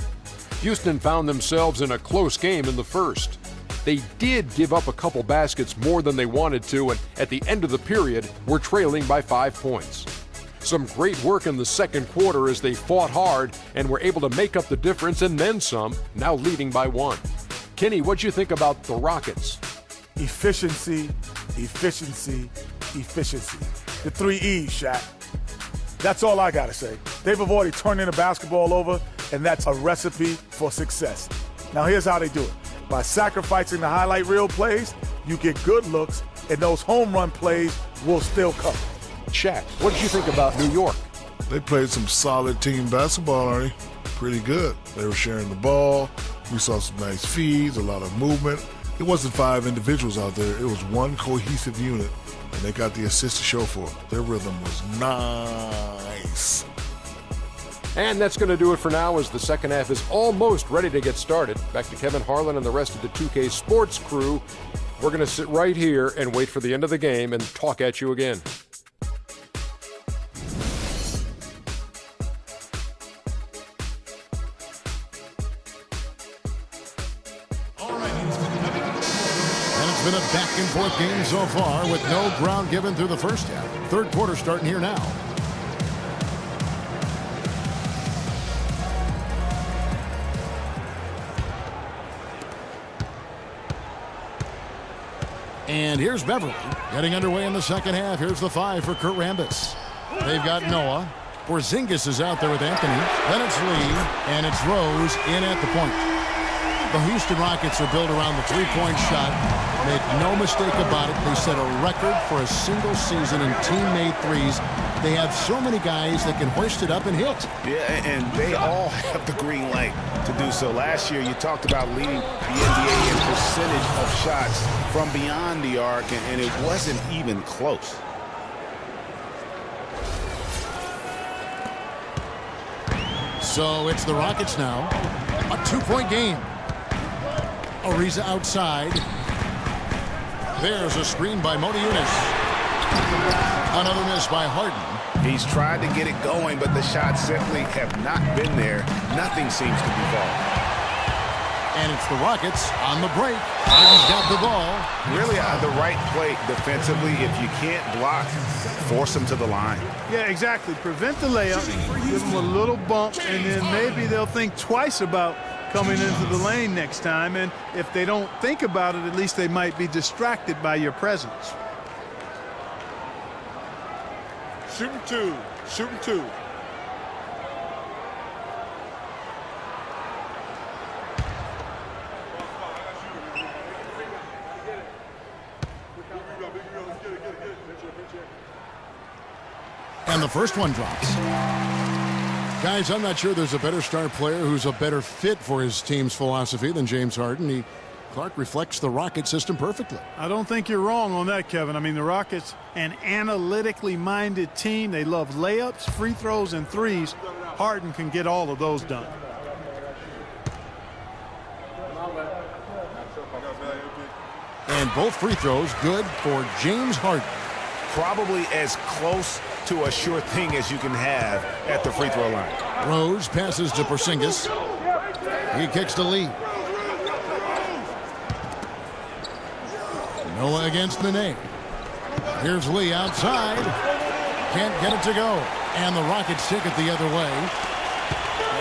Houston found themselves in a close game in the first. They did give up a couple baskets more than they wanted to, and at the end of the period, were trailing by 5 points. Some great work in the second quarter as they fought hard and were able to make up the difference and then some, now leading by 1. Kenny, what'd you think about the Rockets? Efficiency, efficiency, efficiency. The 3 E's, Shaq. That's all I got to say. They've avoided turning the basketball over, and that's a recipe for success. Now, here's how they do it. By sacrificing the highlight reel plays, you get good looks, and those home run plays will still come. Shaq, what did you think about New York? They played some solid team basketball, Arnie. Pretty good. They were sharing the ball. We saw some nice feeds, a lot of movement. It wasn't 5 individuals out there. It was one cohesive unit, and they got the assist to show for it. Their rhythm was nice. And that's going to do it for now as the second half is almost ready to get started. Back to Kevin Harlan and the rest of the 2K Sports crew. We're going to sit right here and wait for the end of the game and talk at you again. It's been a back-and-forth game so far with no ground given through the first half. Third quarter starting here now. And here's Beverly getting underway in the second half. Here's the 5 for Kurt Rambis. They've got Noah. Porzingis is out there with Anthony. Then it's Lee, and it's Rose in at the point. The Houston Rockets are built around the three-point shot. Make no mistake about it, they set a record for a single season in team-made threes. They have so many guys that can hoist it up and hit. Yeah, and they all have the green light to do so. Last year, you talked about leading the NBA in percentage of shots from beyond the arc, and it wasn't even close. So it's the Rockets now. A 2-point game. Ariza outside. There's a screen by Mona Yunus. Another miss by Harden. He's tried to get it going, but the shots simply have not been there. Nothing seems to be falling. And it's the Rockets on the break. Harden's got the ball. Really the right play defensively. If you can't block, force them to the line. Yeah, exactly. Prevent the layup, give them a little bump, and then maybe they'll think twice about coming into the lane next time. And if they don't think about it, at least they might be distracted by your presence. Shooting 2. Shooting 2. And the first one drops. Guys, I'm not sure there's a better star player who's a better fit for his team's philosophy than James Harden. Clark reflects the Rocket system perfectly. I don't think you're wrong on that, Kevin. I mean, the Rockets, an analytically minded team. They love layups, free throws, and threes. Harden can get all of those done. And both free throws good for James Harden. Probably as close to a sure thing as you can have at the free throw line. Rose passes to Porzingis. He kicks to Lee. Noah against Nene. Here's Lee outside. Can't get it to go. And the Rockets take it the other way.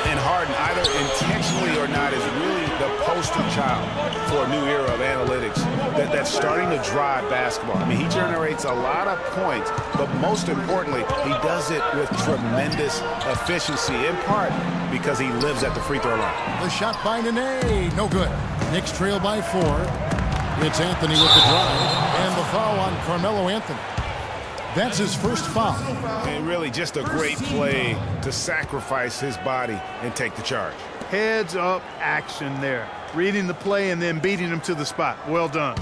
And Harden, either intentionally or not, is really the poster child for a new era of analytics that's starting to drive basketball. I mean, he generates a lot of points, but most importantly, he does it with tremendous efficiency, in part because he lives at the free throw line. The shot by Nene, no good. Knicks trail by 4. It's Anthony with the drive, and the foul on Carmelo Anthony. That's his first foul. And really just a great play to sacrifice his body and take the charge. Heads up action there. Reading the play and then beating him to the spot. Well done.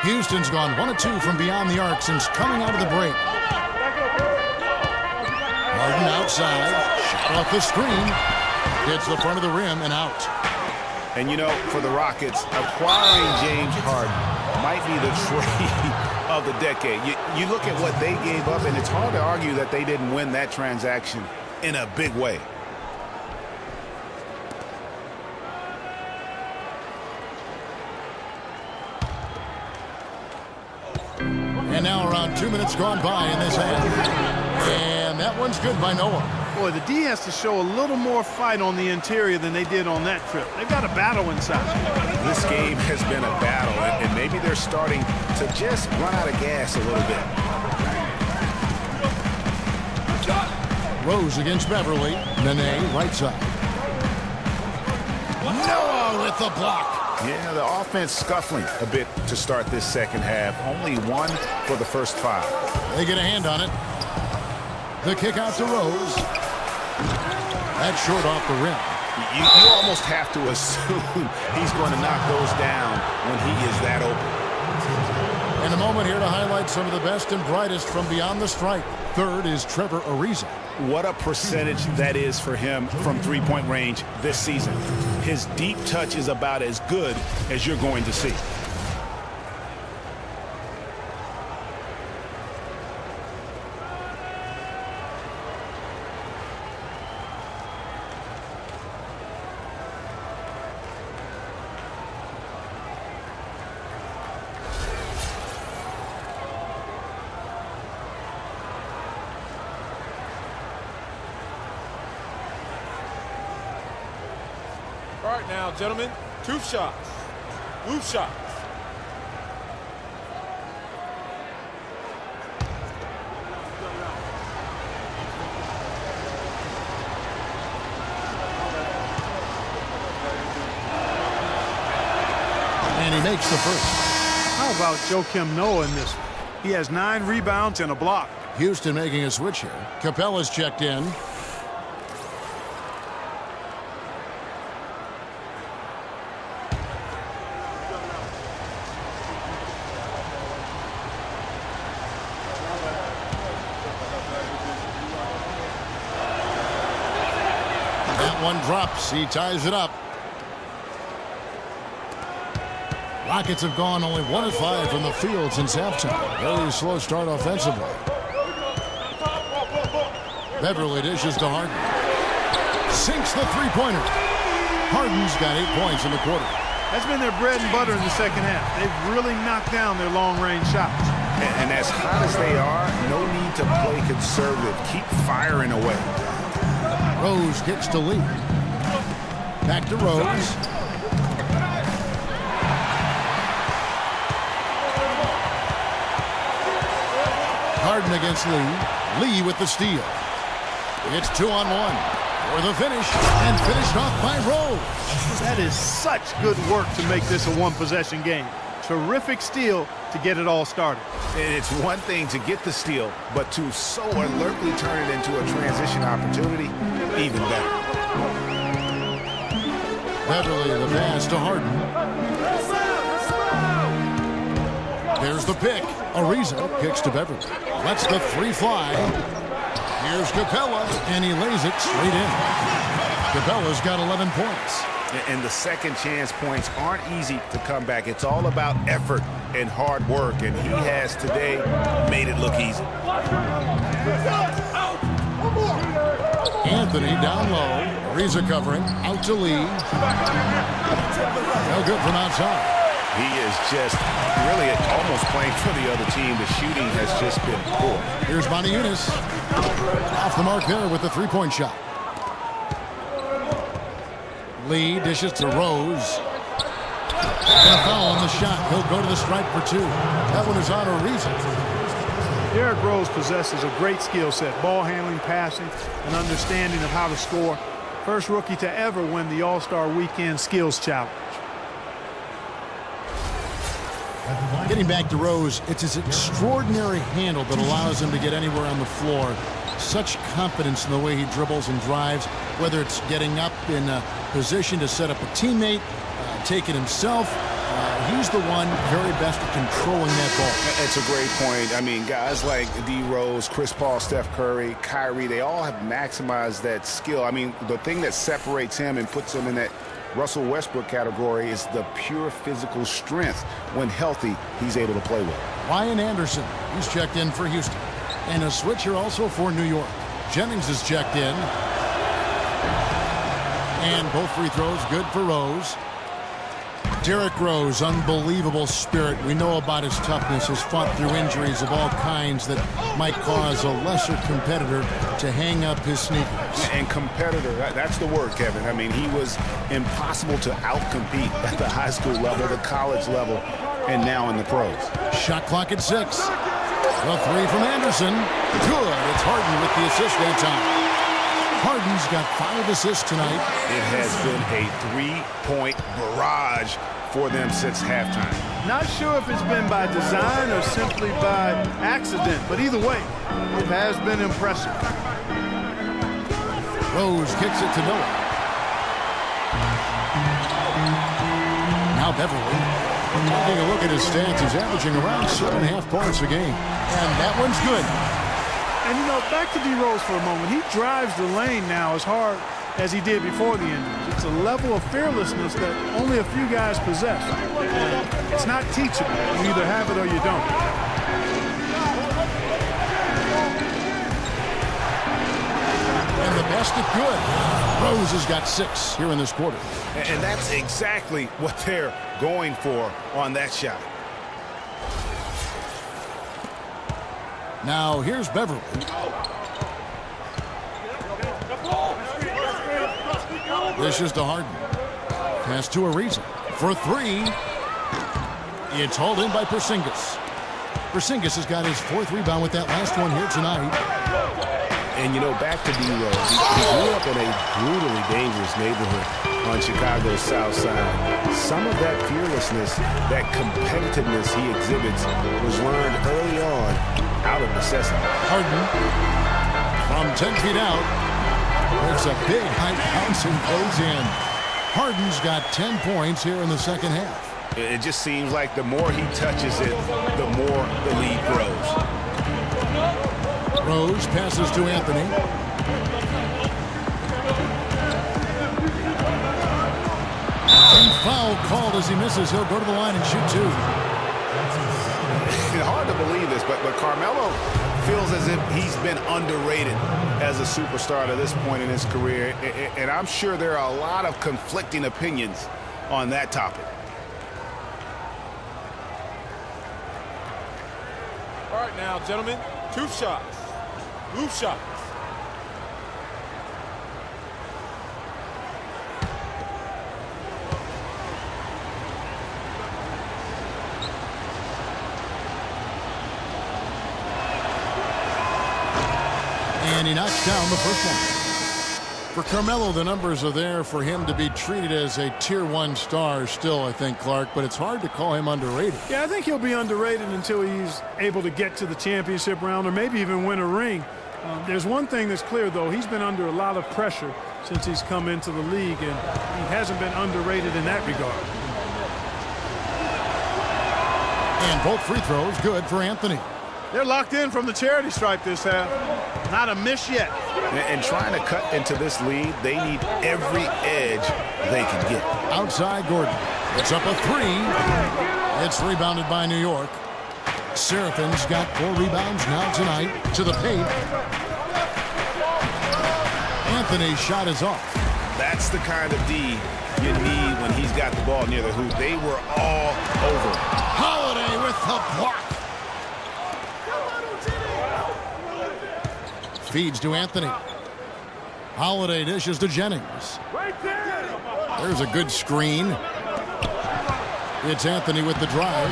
Houston's gone 1 of 2 from beyond the arc since coming out of the break. Harden outside, shot off the screen, hits the front of the rim and out. And you know, for the Rockets, acquiring James Harden might be the trade of the decade. You look at what they gave up, and it's hard to argue that they didn't win that transaction in a big way. And now around 2 minutes gone by in this half. And that one's good by Noah. Boy, the D has to show a little more fight on the interior than they did on that trip. They've got a battle inside. This game has been a battle, and maybe they're starting to just run out of gas a little bit. Rose against Beverly. Nene, right side. Noah with the block. Yeah, the offense scuffling a bit to start this second half. Only 1 for the first 5. They get a hand on it. The kick out to Rose. That's short off the rim. You almost have to assume he's going to knock those down when he is that open. And a moment here to highlight some of the best and brightest from beyond the stripe. Third is Trevor Ariza. What a percentage that is for him from three-point range this season. His deep touch is about as good as you're going to see. All right now, gentlemen, 2 shots. Loose shots. And he makes the first. How about Joakim Noah in this one? He has 9 rebounds and a block. Houston making a switch here. Capella's checked in. That one drops. He ties it up. Rockets have gone only 1 of 5 from the field since halftime. Very slow start offensively. Beverly dishes to Harden. Sinks the three-pointer. Harden's got 8 points in the quarter. That's been their bread and butter in the second half. They've really knocked down their long-range shots. And as hot as they are, no need to play conservative. Keep firing away. Rose kicks to Lee. Back to Rose. Harden against Lee. Lee with the steal. It's 2-on-1 for the finish, and finished off by Rose. That is such good work to make this a one-possession game. Terrific steal to get it all started. And it's one thing to get the steal, but to so alertly turn it into a transition opportunity, even better. Beverly the pass to Harden. There's the pick. Ariza kicks to Beverly. Lets the 3 fly. Here's Capella, and he lays it straight in. Capella's got 11 points. And the second chance points aren't easy to come back. It's all about effort and hard work, and he has today made it look easy. Anthony down low. Ariza covering. Out to Lee. No good from outside. He is just really almost playing for the other team. The shooting has just been poor. Here's Monty Eunice. Off the mark there with the 3-point shot. Lee dishes to Rose. And a foul on the shot. He'll go to the stripe for 2. That one is on Ariza. Derrick Rose possesses a great skill set, ball handling, passing, and understanding of how to score. First rookie to ever win the All-Star Weekend Skills Challenge. Getting back to Rose, it's his extraordinary handle that allows him to get anywhere on the floor. Such confidence in the way he dribbles and drives, whether it's getting up in a position to set up a teammate, take it himself. He's the one very best at controlling that ball. It's a great point. I mean, guys like D. Rose, Chris Paul, Steph Curry, Kyrie, they all have maximized that skill. I mean, the thing that separates him and puts him in that Russell Westbrook category is the pure physical strength. When healthy, he's able to play with. Ryan Anderson, he's checked in for Houston. And a switch here also for New York. Jennings is checked in. And both free throws good for Rose. Derrick Rose, unbelievable spirit. We know about his toughness, has fought through injuries of all kinds that might cause a lesser competitor to hang up his sneakers. And competitor, that's the word, Kevin. I mean, he was impossible to outcompete at the high school level, the college level, and now in the pros. Shot clock at 6. The 3 from Anderson. Good. It's Harden with the assist that time. Harden's got 5 assists tonight. It has been a 3-point barrage for them since halftime. Not sure if it's been by design or simply by accident, but either way, it has been impressive. Rose kicks it to Noah. Now Beverly. Taking a look at his stats, he's averaging around 7.5 points a game. And that one's good. And, you know, back to D. Rose for a moment. He drives the lane now as hard as he did before the injuries. It's a level of fearlessness that only a few guys possess. And it's not teachable. You either have it or you don't. And the best at good. Rose has got 6 here in this quarter. And that's exactly what they're going for on that shot. Now here's Beverly. This is to Harden. Pass to Ariza. For 3. It's hauled in by Porzingis. Porzingis has got his 4th rebound with that last one here tonight. And, you know, back to D. Rose. He grew up in a brutally dangerous neighborhood on Chicago's South Side. Some of that fearlessness, that competitiveness he exhibits was learned early on out of necessity. Harden from 10 feet out. It's a big high bounce and goes in. Harden's got 10 points here in the second half. It just seems like the more he touches it, the more the lead grows. Rose passes to Anthony. And foul called as he misses. He'll go to the line and shoot 2. It's hard to believe this, but Carmelo feels as if he's been underrated as a superstar to this point in his career. And I'm sure there are a lot of conflicting opinions on that topic. All right now, gentlemen, 2 shots. Move shots. And he knocks down the first one. For Carmelo, the numbers are there for him to be treated as a Tier 1 star still, I think, Clark, but it's hard to call him underrated. Yeah, I think he'll be underrated until he's able to get to the championship round or maybe even win a ring. There's one thing that's clear, though. He's been under a lot of pressure since he's come into the league, and he hasn't been underrated in that regard. And both free throws good for Anthony. They're locked in from the charity stripe this half. Not a miss yet. And trying to cut into this lead, they need every edge they can get. Outside Gordon. It's up a 3. It's rebounded by New York. Serafin's got 4 rebounds now tonight to the paint. Anthony's shot is off. That's the kind of D you need when he's got the ball near the hoop. They were all over. Holiday with the block. Feeds to Anthony. Holiday dishes to Jennings. There's a good screen. It's Anthony with the drive.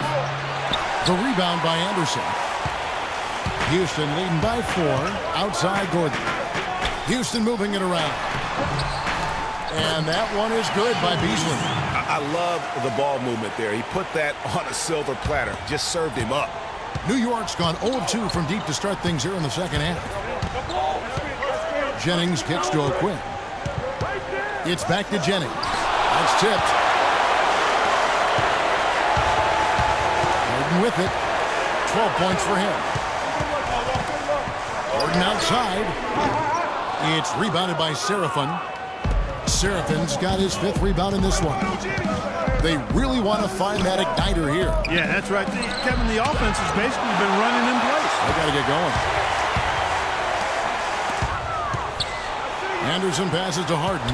The rebound by Anderson. Houston leading by 4. Outside Gordon. Houston moving it around. And that one is good by Beasley. I love the ball movement there. He put that on a silver platter. Just served him up. New York's gone 0 of 2 from deep to start things here in the second half. Jennings kicks to O'Quinn. It's back to Jennings. That's tipped. Gordon with it. 12 points for him. Gordon outside. It's rebounded by Seraphin. Seraphin's got his 5th rebound in this one. They really want to find that igniter here. Yeah, that's right. Kevin, the offense has basically been running in place. They got to get going. Anderson passes to Harden.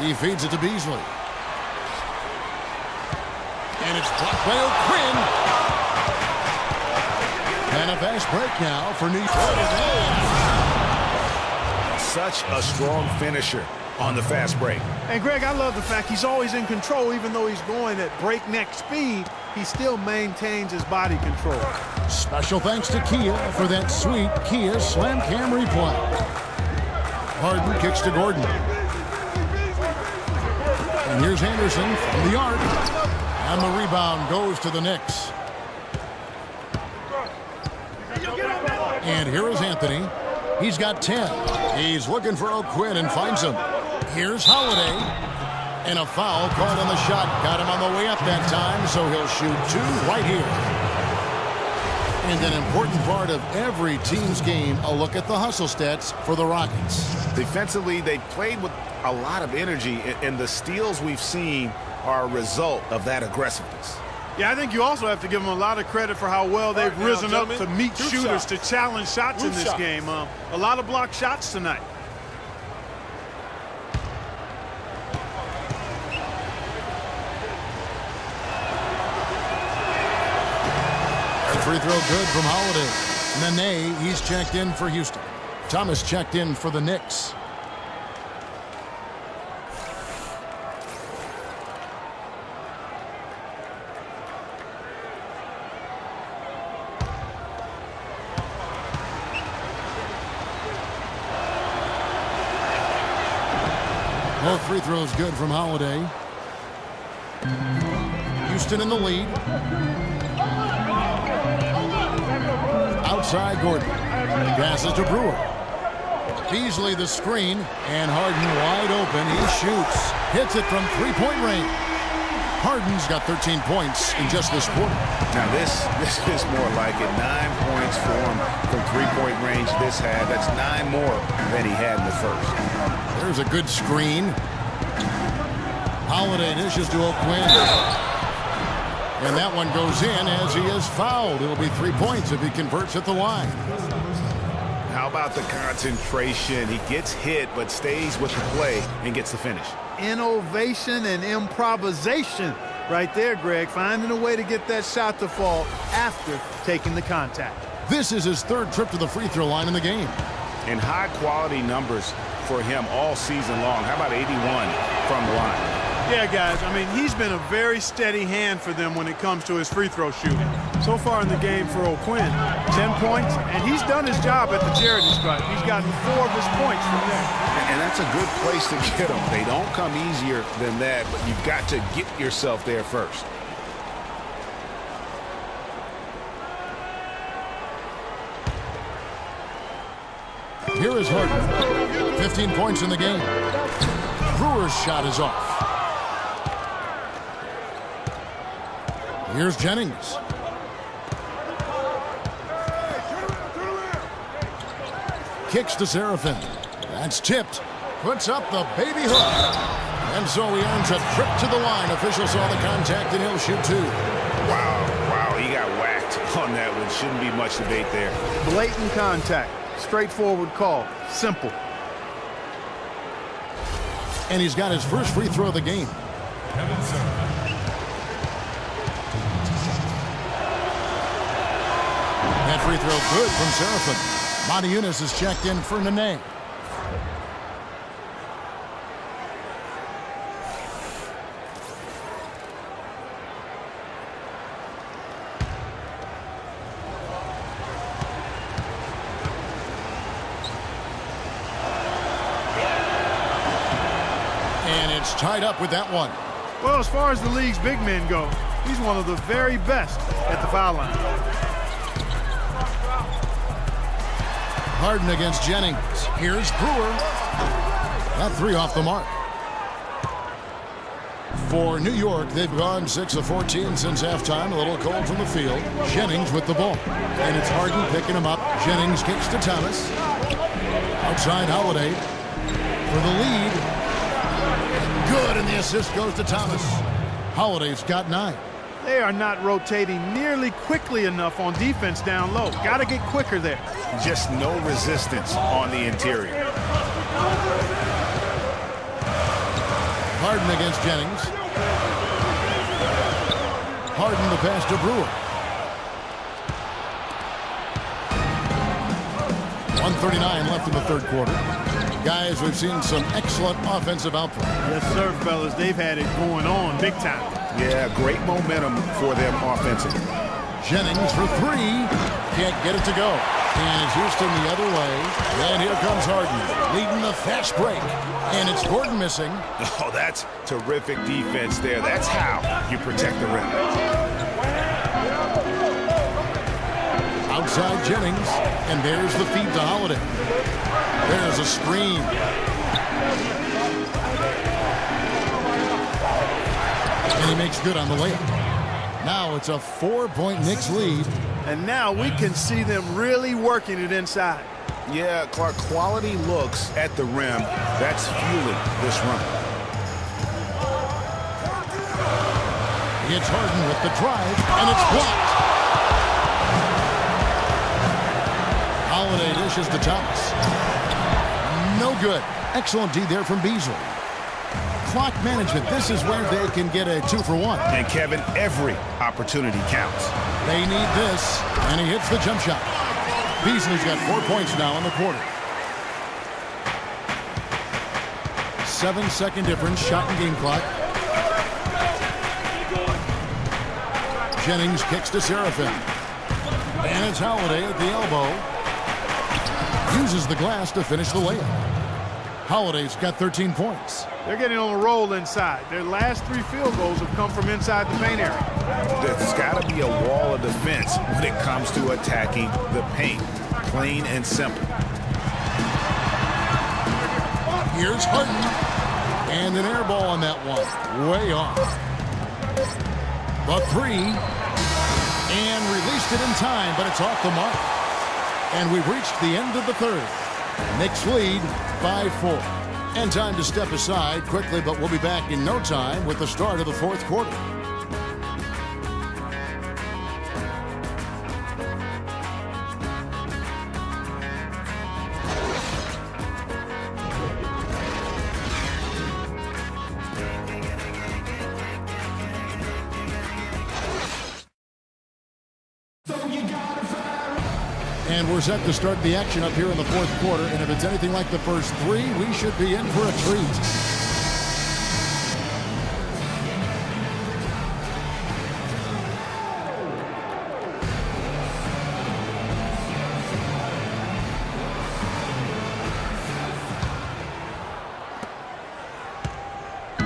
He feeds it to Beasley. And it's blocked by O'Quinn. And a fast break now for New York. Such a strong finisher on the fast break. And Greg, I love the fact he's always in control. Even though he's going at breakneck speed, he still maintains his body control. Special thanks to Kia for that sweet Kia Slam Cam replay. Harden kicks to Gordon. And here's Anderson from the arc. And the rebound goes to the Knicks. And here is Anthony. He's got 10. He's looking for O'Quinn and finds him. Here's Holiday. And a foul called on the shot. Got him on the way up that time, so he'll shoot 2 right here. And an important part of every team's game, a look at the hustle stats for the Rockets. Defensively, they played with a lot of energy, and the steals we've seen are a result of that aggressiveness. Yeah, I think you also have to give them a lot of credit for how well they've risen up to meet shooters, to challenge shots in this game. A lot of blocked shots tonight. Free throw good from Holiday. Nene, he's checked in for Houston. Thomas checked in for the Knicks. Both free throws good from Holiday. Houston in the lead. Outside Gordon. Passes to Brewer. Beasley the screen. And Harden wide open. He shoots. Hits it from 3-point range. Harden's got 13 points in just this quarter. Now this is more like it. 9 points for him from 3-point range this half. That's 9 more than he had in the first. There's a good screen. Holiday dishes to O'Quinn. And that one goes in as he is fouled. It'll be 3 points if he converts at the line. How about the concentration? He gets hit but stays with the play and gets the finish. Innovation and improvisation right there, Greg. Finding a way to get that shot to fall after taking the contact. This is his 3rd trip to the free throw line in the game. And high-quality numbers for him all season long. How about 81 from the line? Yeah, guys, I mean, he's been a very steady hand for them when it comes to his free throw shooting. So far in the game for O'Quinn, 10 points, and he's done his job at the charity stripe. He's gotten 4 of his points from there. And that's a good place to get them. They don't come easier than that, but you've got to get yourself there first. Here is Harden. 15 points in the game. Brewer's shot is off. Here's Jennings. Kicks to Seraphin. That's tipped. Puts up the baby hook. And so he earns a trip to the line. Official saw the contact and he'll shoot 2. Wow, he got whacked on that one. Shouldn't be much debate there. Blatant contact. Straightforward call. Simple. And he's got his first free throw of the game. That free throw good from Seraphin. Monty Eunice is checked in for Nene. It's tied up with that one. Well, as far as the league's big men go, he's one of the very best at the foul line. Harden against Jennings. Here's Brewer. That three off the mark. For New York, they've gone 6 of 14 since halftime. A little cold from the field. Jennings with the ball. And it's Harden picking him up. Jennings kicks to Thomas. Outside Holiday for the lead. Good, and the assist goes to Thomas. Holiday's got 9. They are not rotating nearly quickly enough on defense down low. Got to get quicker there. Just no resistance on the interior. Harden against Jennings. Harden the pass to Brewer. 1:39 left in the third quarter. Guys, we've seen some excellent offensive output. Yes, sir, fellas. They've had it going on big time. Yeah, great momentum for them offensively. Jennings for 3. Can't get it to go. And it's Houston the other way. And here comes Harden, leading the fast break. And it's Gordon missing. Oh, that's terrific defense there. That's how you protect the rim. Outside Jennings. And there's the feed to Holiday. There's a screen. And he makes good on the layup. Now it's a 4-point Knicks lead. And now we can see them really working it inside. Yeah, Clark, quality looks at the rim. That's fueling this run. It's Harden with the drive, and it's blocked. Holiday dishes to Thomas. No good. Excellent D there from Beasley. Clock management. This is where they can get a 2-for-1. And Kevin, every opportunity counts. They need this, and he hits the jump shot. Beasley's got 4 points now in the quarter. 7-second difference, shot and game clock. Jennings kicks to Serafin. And it's Holiday at the elbow. Uses the glass to finish the layup. Holiday's got 13 points. They're getting on a roll inside. Their last 3 field goals have come from inside the paint area. There's got to be a wall of defense when it comes to attacking the paint. Plain and simple. Here's Harden. And an air ball on that one. Way off. The 3. And released it in time, but it's off the mark. And we've reached the end of the third. Knicks lead by 4. And time to step aside quickly, but we'll be back in no time with the start of the fourth quarter. And we're set to start the action up here in the fourth quarter. And if it's anything like the first 3, we should be in for a treat.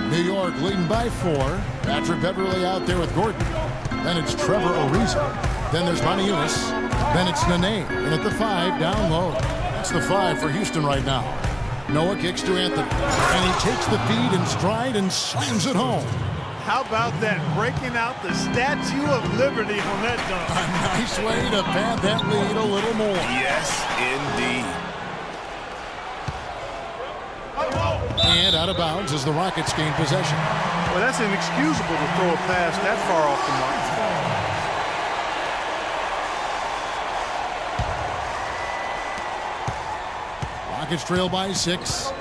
New York leading by 4. Patrick Beverly out there with Gordon. Then it's Trevor Ariza. Then there's Maniulis. Then it's Nene. And at the 5, down low. That's the 5 for Houston right now. Noah kicks to Anthony. And he takes the feed in stride and slams it home. How about that? Breaking out the Statue of Liberty on that dunk. A nice way to pad that lead a little more. Yes, indeed. And out of bounds as the Rockets gain possession. Well, that's inexcusable to throw a pass that far off the mark. Rockets trail by 6.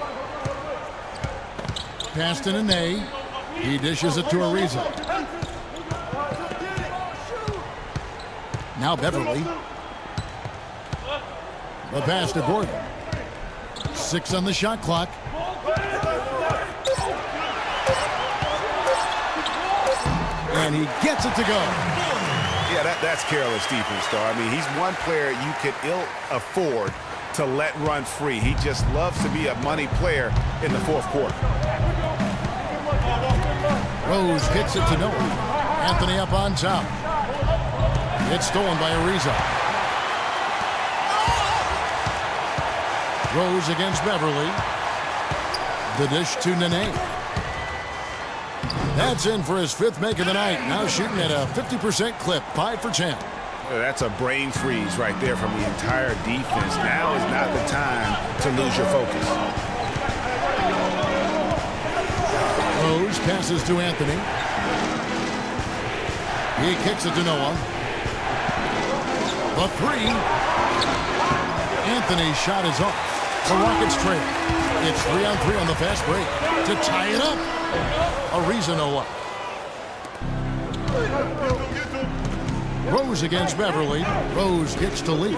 Pass to Nene. He dishes it to Ariza. Now Beverly. The pass to Gordon. 6 on the shot clock. And he gets it to go. Yeah, that's careless defense, though. I mean, he's one player you could ill afford to let run free. He just loves to be a money player in the fourth quarter. Rose kicks it to Noah. Anthony up on top. It's stolen by Ariza. Rose against Beverly. The dish to Nene. That's in for his 5th make of the night. Now shooting at a 50% clip, 5 for 10. That's a brain freeze right there from the entire defense. Now is not the time to lose your focus. Rose passes to Anthony. He kicks it to Noah. The 3. Anthony's shot is off. The Rockets trail. It's 3-on-3 on the fast break to tie it up. Ariza Noah. Rose against Beverly. Rose gets to Lee.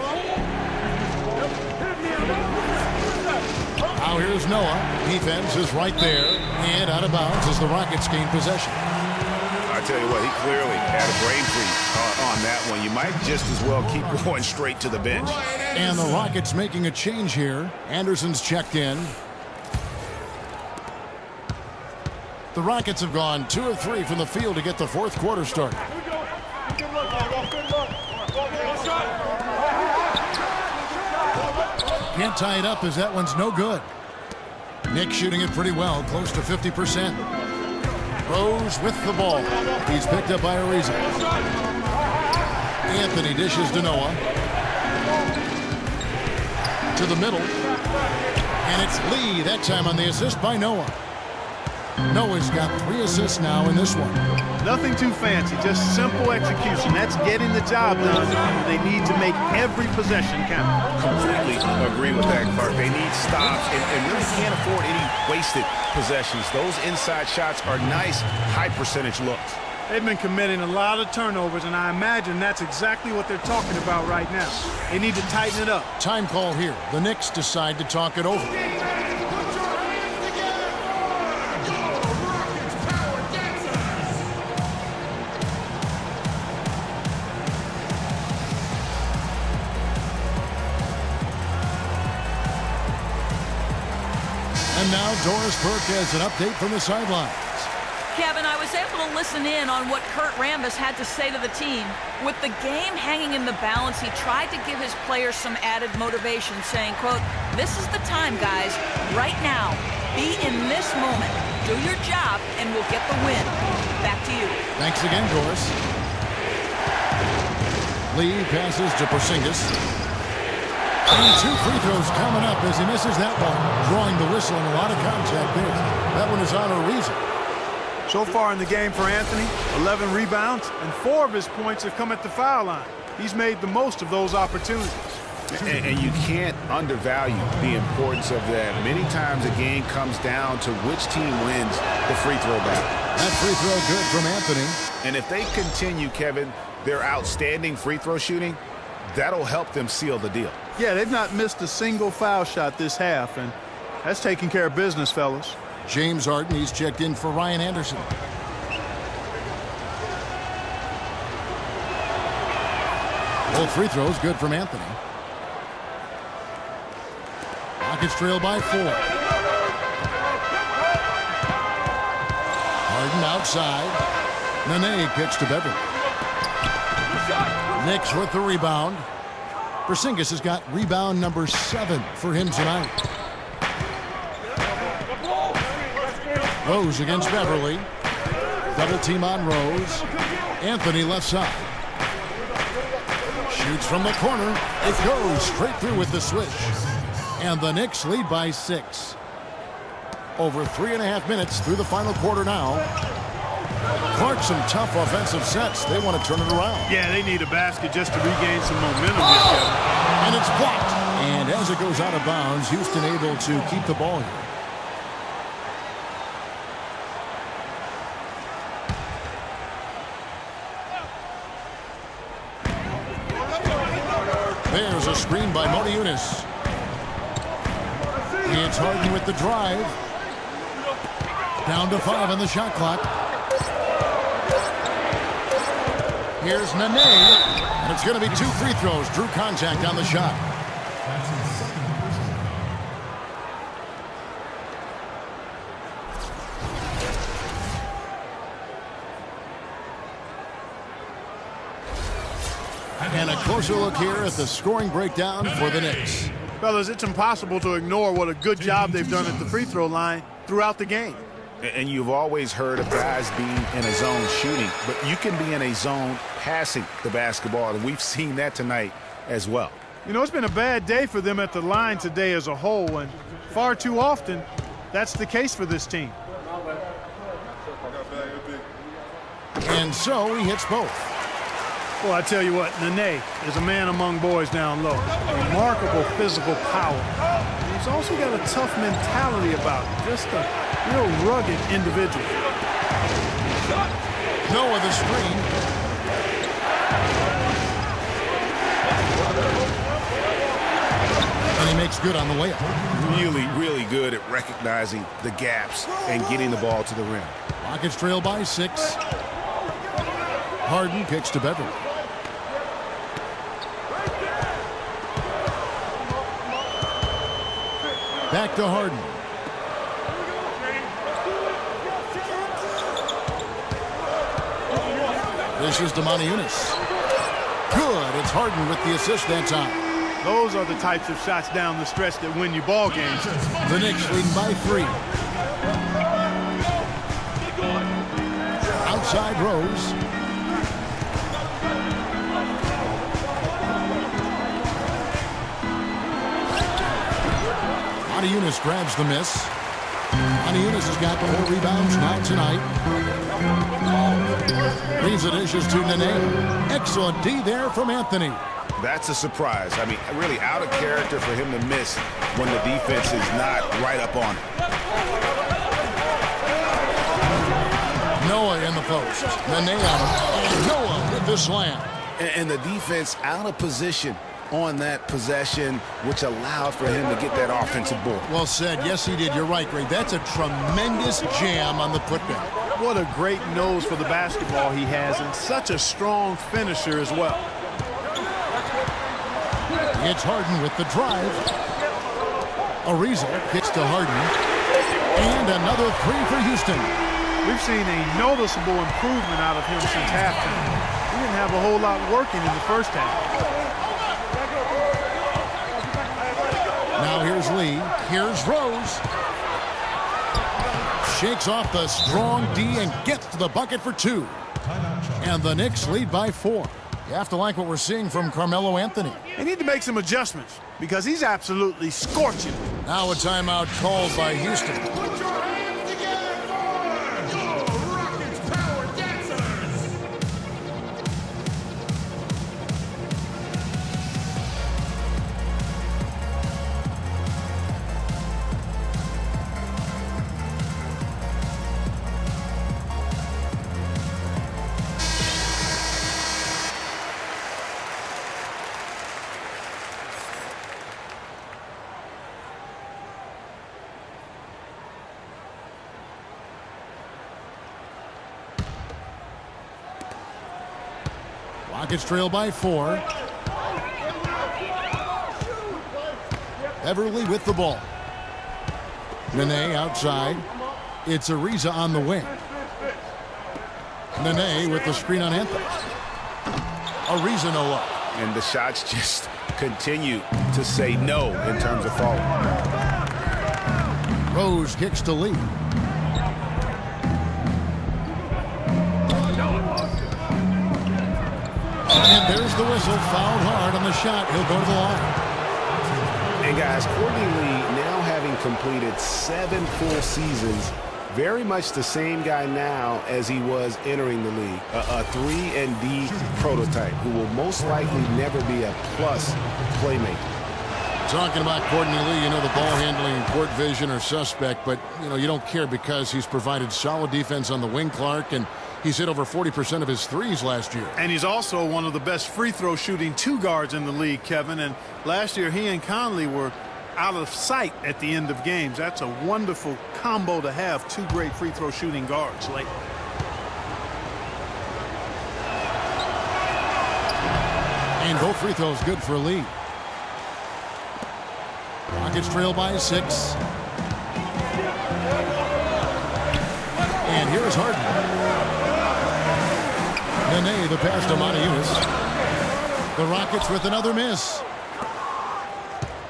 Now here's Noah. Defense is right there and out of bounds as the Rockets gain possession. I tell you what, he clearly had a brain freeze on that one. You might just as well keep going straight to the bench. And the Rockets making a change here. Anderson's checked in. The Rockets have gone 2 of 3 from the field to get the 4th quarter started. Can't tie it up as that one's no good. Knicks shooting it pretty well, close to 50%. Rose with the ball. He's picked up by Ariza. Anthony dishes to Noah. To the middle. And it's Lee, that time on the assist by Noah. Noah's got 3 assists now in this one. Nothing too fancy, just simple execution. That's getting the job done. They need to make every possession count. Completely agree with that, Clark. They need stops and really can't afford any wasted possessions. Those inside shots are nice, high-percentage looks. They've been committing a lot of turnovers, and I imagine that's exactly what they're talking about right now. They need to tighten it up. Time call here. The Knicks decide to talk it over. And now Doris Burke has an update from the sidelines. Kevin, I was able to listen in on what Kurt Rambis had to say to the team. With the game hanging in the balance, he tried to give his players some added motivation, saying, quote, "This is the time, guys. Right now. Be in this moment. Do your job, and we'll get the win." Back to you. Thanks again, Doris. Lee passes to Porzingis. And 2 free throws coming up as he misses that one. Drawing the whistle and a lot of contact there. That one is on Ariza. So far in the game for Anthony, 11 rebounds, and 4 of his points have come at the foul line. He's made the most of those opportunities. And you can't undervalue the importance of that. Many times a game comes down to which team wins the free throw battle. That free throw good from Anthony. And if they continue, Kevin, their outstanding free throw shooting, that'll help them seal the deal. Yeah, they've not missed a single foul shot this half, and that's taking care of business, fellas. James Harden, he's checked in for Ryan Anderson. Both free throws good from Anthony. Rockets trail by 4. Harden outside. Nene kicks to Beverly. Knicks with the rebound. Porzingis has got rebound number 7 for him tonight. Rose against Beverly. Double team on Rose. Anthony left side. Shoots from the corner. It goes straight through with the switch. And the Knicks lead by 6. Over 3.5 minutes through the final quarter now. Clark, some tough offensive sets. They want to turn it around. Yeah, they need a basket just to regain some momentum here, Kevin. And it's blocked. And as it goes out of bounds, Houston able to keep the ball here. There's a screen by Moni Eunice. It's Harden with the drive. Down to 5 on the shot clock. Here's Nene. And it's going to be 2 free throws. Drew contact on the shot. And a closer look here at the scoring breakdown for the Knicks. Fellas, it's impossible to ignore what a good job they've done at the free throw line throughout the game. And you've always heard of guys being in a zone shooting, but you can be in a zone passing the basketball, and we've seen that tonight as well. You know, it's been a bad day for them at the line today as a whole, and far too often, that's the case for this team. And so he hits both. Well, I tell you what, Nene is a man among boys down low. Remarkable physical power. And he's also got a tough mentality about him. Just a real rugged individual. Noah the screen. And he makes good on the layup. Really, really good at recognizing the gaps and getting the ball to the rim. Rockets trail by 6. Harden kicks to Beverly. Back to Harden. This is Yunus. Good. It's Harden with the assist that time. Those are the types of shots down the stretch that win you ball games. The Knicks leading by 3. Outside Rose. Yunus grabs the miss. Yunus has got more rebounds now tonight. Leaves the dishes to Nene. Excellent D there from Anthony. That's a surprise. I mean, really out of character for him to miss when the defense is not right up on him. Noah in the post. Nene on him. And Noah with the slam. And the defense out of position on that possession, which allowed for him to get that offensive board. Well said. Yes, he did. You're right, Greg. That's a tremendous jam on the putback. What a great nose for the basketball he has, and such a strong finisher as well. It's Harden with the drive. Ariza kicks to Harden. And another 3 for Houston. We've seen a noticeable improvement out of him since halftime. He didn't have a whole lot working in the first half. Now here's Lee. Here's Rose. Shakes off the strong D and gets to the bucket for 2. And the Knicks lead by 4. You have to like what we're seeing from Carmelo Anthony. They need to make some adjustments because he's absolutely scorching. Now a timeout called by Houston. Put your hands together for your Rockets Power Dancers. Rockets trail by 4. Beverly with the ball. Nene outside. It's Ariza on the wing. Nene with the screen on Anthony. Ariza no up. And the shots just continue to say no in terms of falling. Rose kicks to Lee. And there's the whistle. Fouled hard on the shot. He'll go to the line. And guys, Courtney Lee now having completed 7 full seasons, very much the same guy now as he was entering the league. A 3-and-D prototype who will most likely never be a plus playmaker. Talking about Courtney Lee, you know the ball handling and court vision are suspect, but you don't care because he's provided solid defense on the wing, Clark, and he's hit over 40% of his threes last year. And he's also one of the best free throw shooting 2 guards in the league, Kevin. And last year he and Conley were out of sight at the end of games. That's a wonderful combo to have 2 great free throw shooting guards late. And both free throws good for Lee. Rockets trail by 6. And here's Harden. Nene, the pass to Yunus. The Rockets with another miss.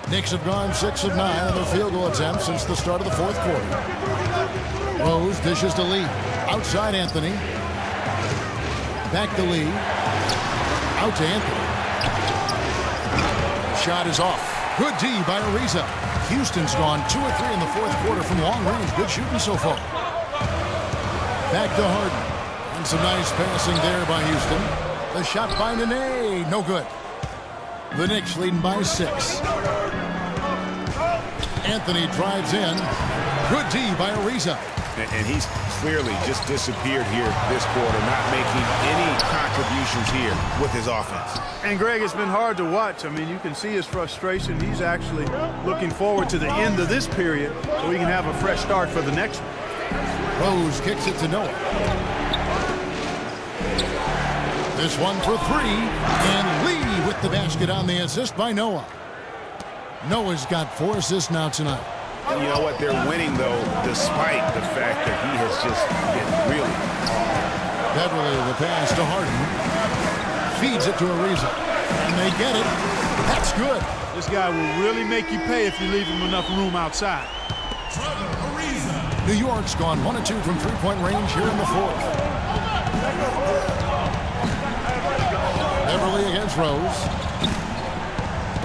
Knicks have gone 6 of 9 on their field goal attempts since the start of the fourth quarter. Rose dishes to Lee. Outside Anthony. Back to Lee. Out to Anthony. Shot is off. Good D by Ariza. Houston's gone 2 of 3 in the fourth quarter from long range. Good shooting so far. Back to Harden. And some nice passing there by Houston. The shot by Nene. No good. The Knicks leading by 6. Anthony drives in. Good D by Ariza. And he's clearly just disappeared here this quarter, not making any contributions here with his offense. And Greg, it's been hard to watch. I mean, you can see his frustration. He's actually looking forward to the end of this period so he can have a fresh start for the next one. Rose kicks it to Noah. This one for 3. And Lee with the basket on the assist by Noah. Noah's got 4 assists now tonight. And you know what? They're winning, though, despite the fact that he has just been really hard. Beverly, the pass to Harden. Feeds it to Ariza. And they get it. That's good. This guy will really make you pay if you leave him enough room outside. New York's gone 1 of 2 from three-point range here in the fourth. Beverly against Rose.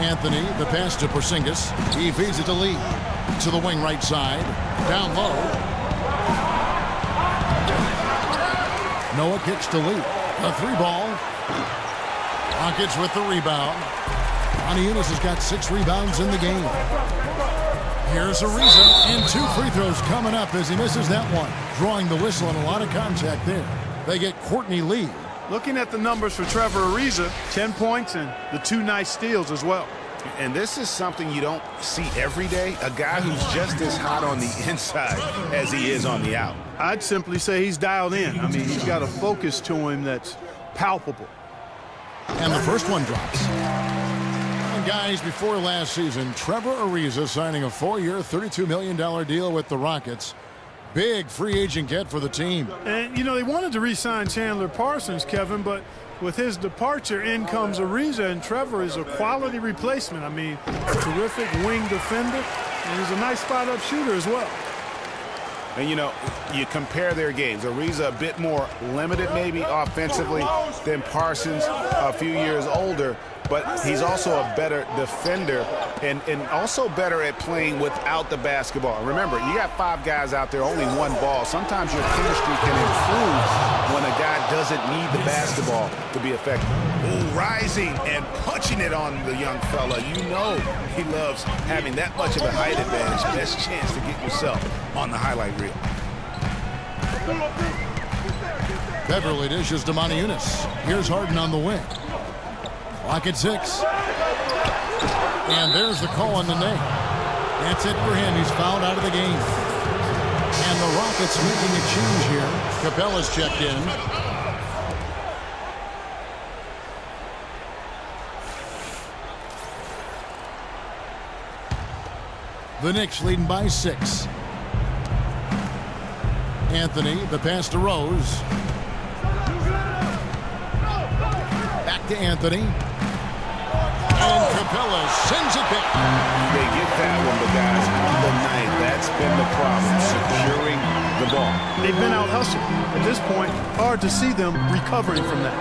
Anthony, the pass to Porzingis. He feeds it to Lee. To the wing right side. Down low. Noah kicks to Lee. A 3-ball. Rockets with the rebound. Aniunas has got 6 rebounds in the game. Here's Ariza. And 2 free throws coming up as he misses that one. Drawing the whistle and a lot of contact there. They get Courtney Lee. Looking at the numbers for Trevor Ariza, 10 points and the 2 nice steals as well. And this is something you don't see every day. A guy who's just as hot on the inside as he is on the out. I'd simply say he's dialed in. I mean, he's got a focus to him that's palpable. And the first one drops. And guys, before last season, Trevor Ariza signing a 4-year, $32 million deal with the Rockets. Big free agent get for the team. And, you know, they wanted to re-sign Chandler Parsons, Kevin, but with his departure, in comes Ariza, and Trevor is a quality replacement. I mean, a terrific wing defender, and he's a nice spot-up shooter as well. And, you know, you compare their games. Ariza a bit more limited maybe offensively than Parsons, a few years older, but he's also a better defender and also better at playing without the basketball. Remember, you got 5 guys out there, only 1 ball. Sometimes your chemistry can improve when a guy doesn't need the basketball to be effective. Ooh, rising and punching it on the young fella. You know he loves having that much of a height advantage. Best chance to get yourself on the highlight reel. Beverly dishes to Aniunas. Here's Harden on the wing. Clock at 6. And there's the call on the name. That's it for him. He's fouled out of the game. And the Rockets making a change here. Capella's checked in. The Knicks leading by 6. Anthony, the pass to Rose. Back to Anthony. And Capella sends it back. They get that one, but guys, on the night, that's been the problem, securing the ball. They've been out hustled. At this point, hard to see them recovering from that.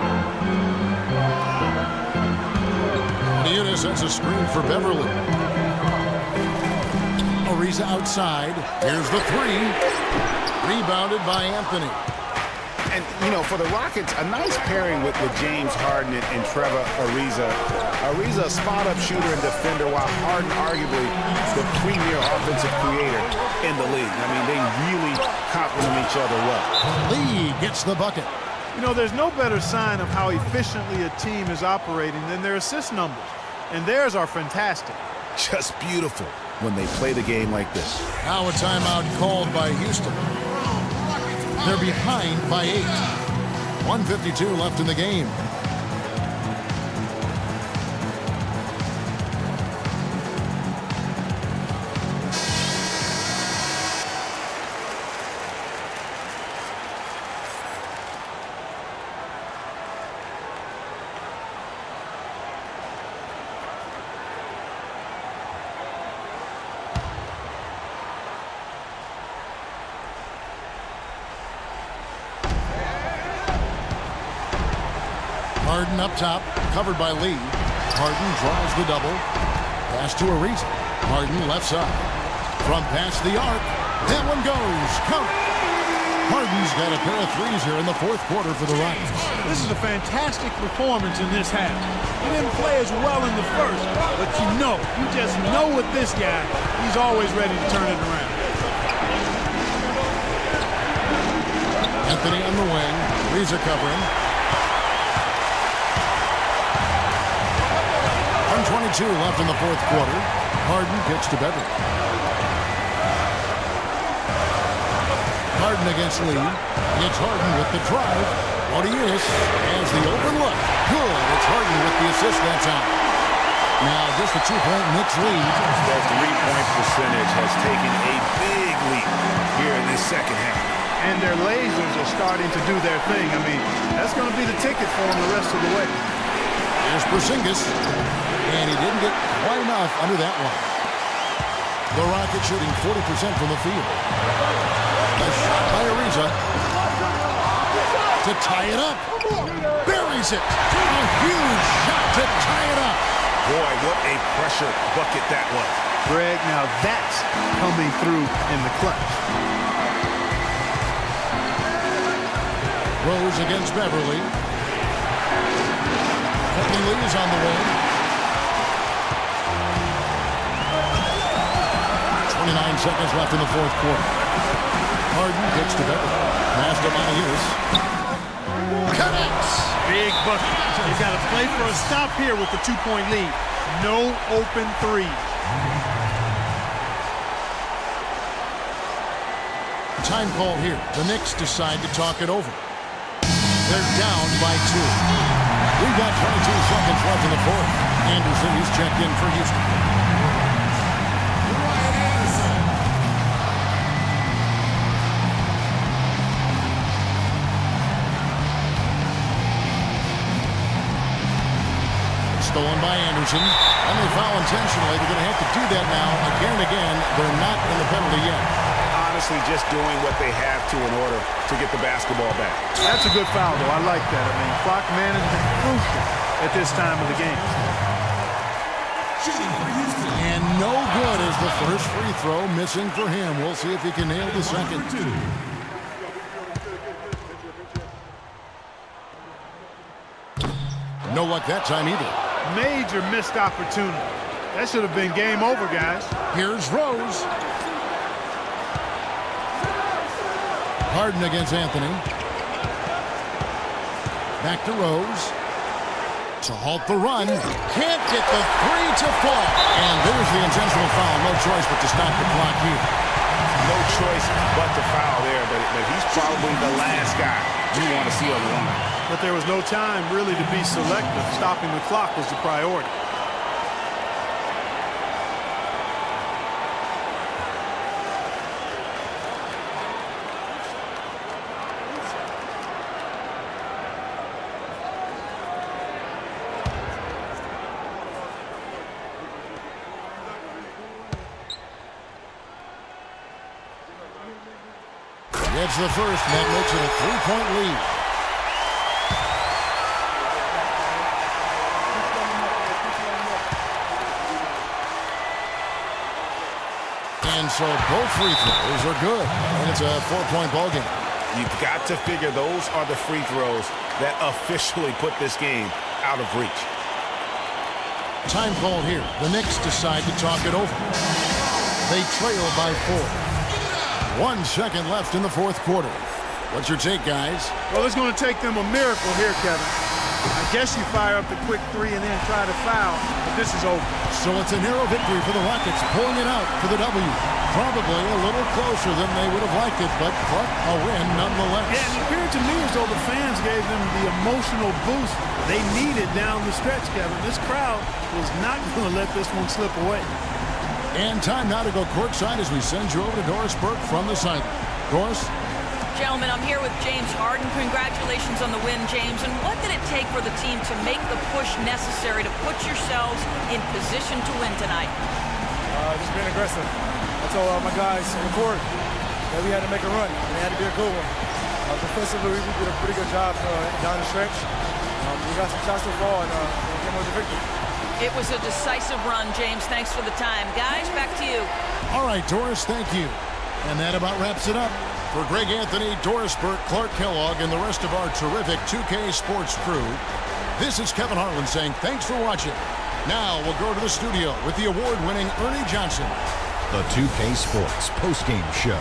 Aniunas sets a screen for Beverly. Ariza outside. Here's the 3. Rebounded by Anthony. And, you know, for the Rockets, a nice pairing with James Harden and Trevor Ariza. Ariza, a spot-up shooter and defender, while Harden arguably the premier offensive creator in the league. I mean, they really complement each other well. Lee gets the bucket. You know, there's no better sign of how efficiently a team is operating than their assist numbers. And theirs are fantastic. Just beautiful when they play the game like this. Now a timeout called by Houston. They're behind by 8. 1:52 left in the game. Harden up top, covered by Lee. Harden draws the double. Pass to Ariza. Harden left side. From past the arc. That one goes. Count. Harden's got a pair of threes here in the fourth quarter for the Rockets. This is a fantastic performance in this half. He didn't play as well in the first, but you just know with this guy, he's always ready to turn it around. Anthony on the wing. Ariza covering. 1:22 left in the fourth quarter. Harden gets to Beverly. Harden against Lee. It's Harden with the drive. Odius has the open look. Good. It's Harden with the assist that time. Now just a 2-point Knicks lead. Their three-point percentage has taken a big leap here in this second half. And their lasers are starting to do their thing. I mean, that's going to be the ticket for them the rest of the way. Here's Porzingis. And he didn't get quite enough under that one. The Rockets shooting 40% from the field. A shot by Ariza to tie it up. Buries it. A huge shot to tie it up. Boy, what a pressure bucket that was. Greg, now that's coming through in the clutch. Rose against Beverly. Lee is on the wing. 29 seconds left in the fourth quarter. Harden gets to Beverly. Pass to Odius. Connects. Big bucket. He's got to play for a stop here with the 2-point lead. No open three. Time call here. The Knicks decide to talk it over. They're down by 2. We've got 22 seconds left in the fourth. Anderson is checked in for Houston. Stolen by Anderson. And they foul intentionally. They're going to have to do that now again and again. They're not in the penalty yet. Honestly, just doing what they have to in order to get the basketball back. That's a good foul, though. I like that. I mean, clock management crucial at this time of the game. And no good is the first free throw missing for him. We'll see if he can nail the second. No luck that time either. Major missed opportunity. That should have been game over, guys. Here's Rose. Harden against Anthony. Back to Rose. To halt the run. Can't get the three to fall. And there's the intentional foul. No choice but to stop the clock here. No choice but to foul there, but he's probably the last guy you want to see on the line. But there was no time really to be selective. Stopping the clock was the priority. It's the first, and that makes it a 3-point lead. And so both free throws are good, and it's a 4-point ball game. You've got to figure those are the free throws that officially put this game out of reach. Time called here. The Knicks decide to talk it over. They trail by 4. 1 second left in the fourth quarter. What's your take, guys? Well, it's going to take them a miracle here, Kevin. I guess you fire up the quick three and then try to foul, but this is over. So it's a narrow victory for the Rockets, pulling it out for the W. Probably a little closer than they would have liked it, but a win nonetheless. Yeah, it appeared to me as though the fans gave them the emotional boost they needed down the stretch, Kevin. This crowd was not going to let this one slip away. And time now to go courtside as we send you over to Doris Burke from the sideline. Doris? Gentlemen, I'm here with James Harden. Congratulations on the win, James. And what did it take for the team to make the push necessary to put yourselves in position to win tonight? Just being aggressive. I told my guys on the court that we had to make a run. And it had to be a good one. Defensively, we did a pretty good job down the stretch. We got some shots to fall and came with the victory. It was a decisive run, James. Thanks for the time. Guys, back to you. All right, Doris, thank you. And that about wraps it up. For Greg Anthony, Doris Burke, Clark Kellogg, and the rest of our terrific 2K Sports crew, this is Kevin Harlan saying thanks for watching. Now we'll go to the studio with the award-winning Ernie Johnson. The 2K Sports postgame show.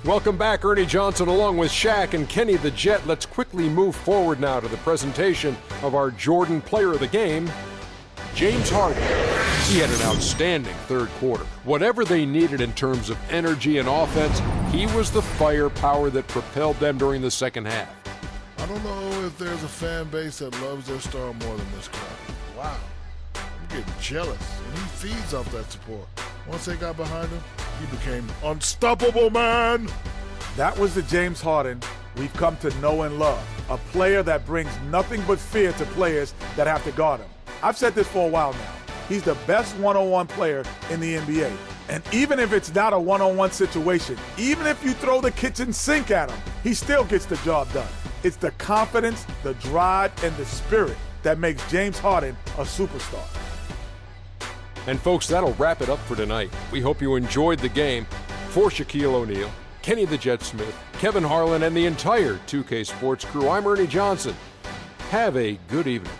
Welcome back, Ernie Johnson, along with Shaq and Kenny the Jet. Let's quickly move forward now to the presentation of our Jordan Player of the Game, James Harden. He had an outstanding third quarter. Whatever they needed in terms of energy and offense, he was the firepower that propelled them during the second half. I don't know if there's a fan base that loves their star more than this crowd. Wow. I'm getting jealous, and he feeds off that support. Once they got behind him, he became unstoppable, man. That was the James Harden we've come to know and love. A player that brings nothing but fear to players that have to guard him. I've said this for a while now. He's the best one-on-one player in the NBA. And even if it's not a one-on-one situation, even if you throw the kitchen sink at him, he still gets the job done. It's the confidence, the drive, and the spirit that makes James Harden a superstar. And folks, that'll wrap it up for tonight. We hope you enjoyed the game. For Shaquille O'Neal, Kenny the Jet Smith, Kevin Harlan, and the entire 2K Sports crew, I'm Ernie Johnson. Have a good evening.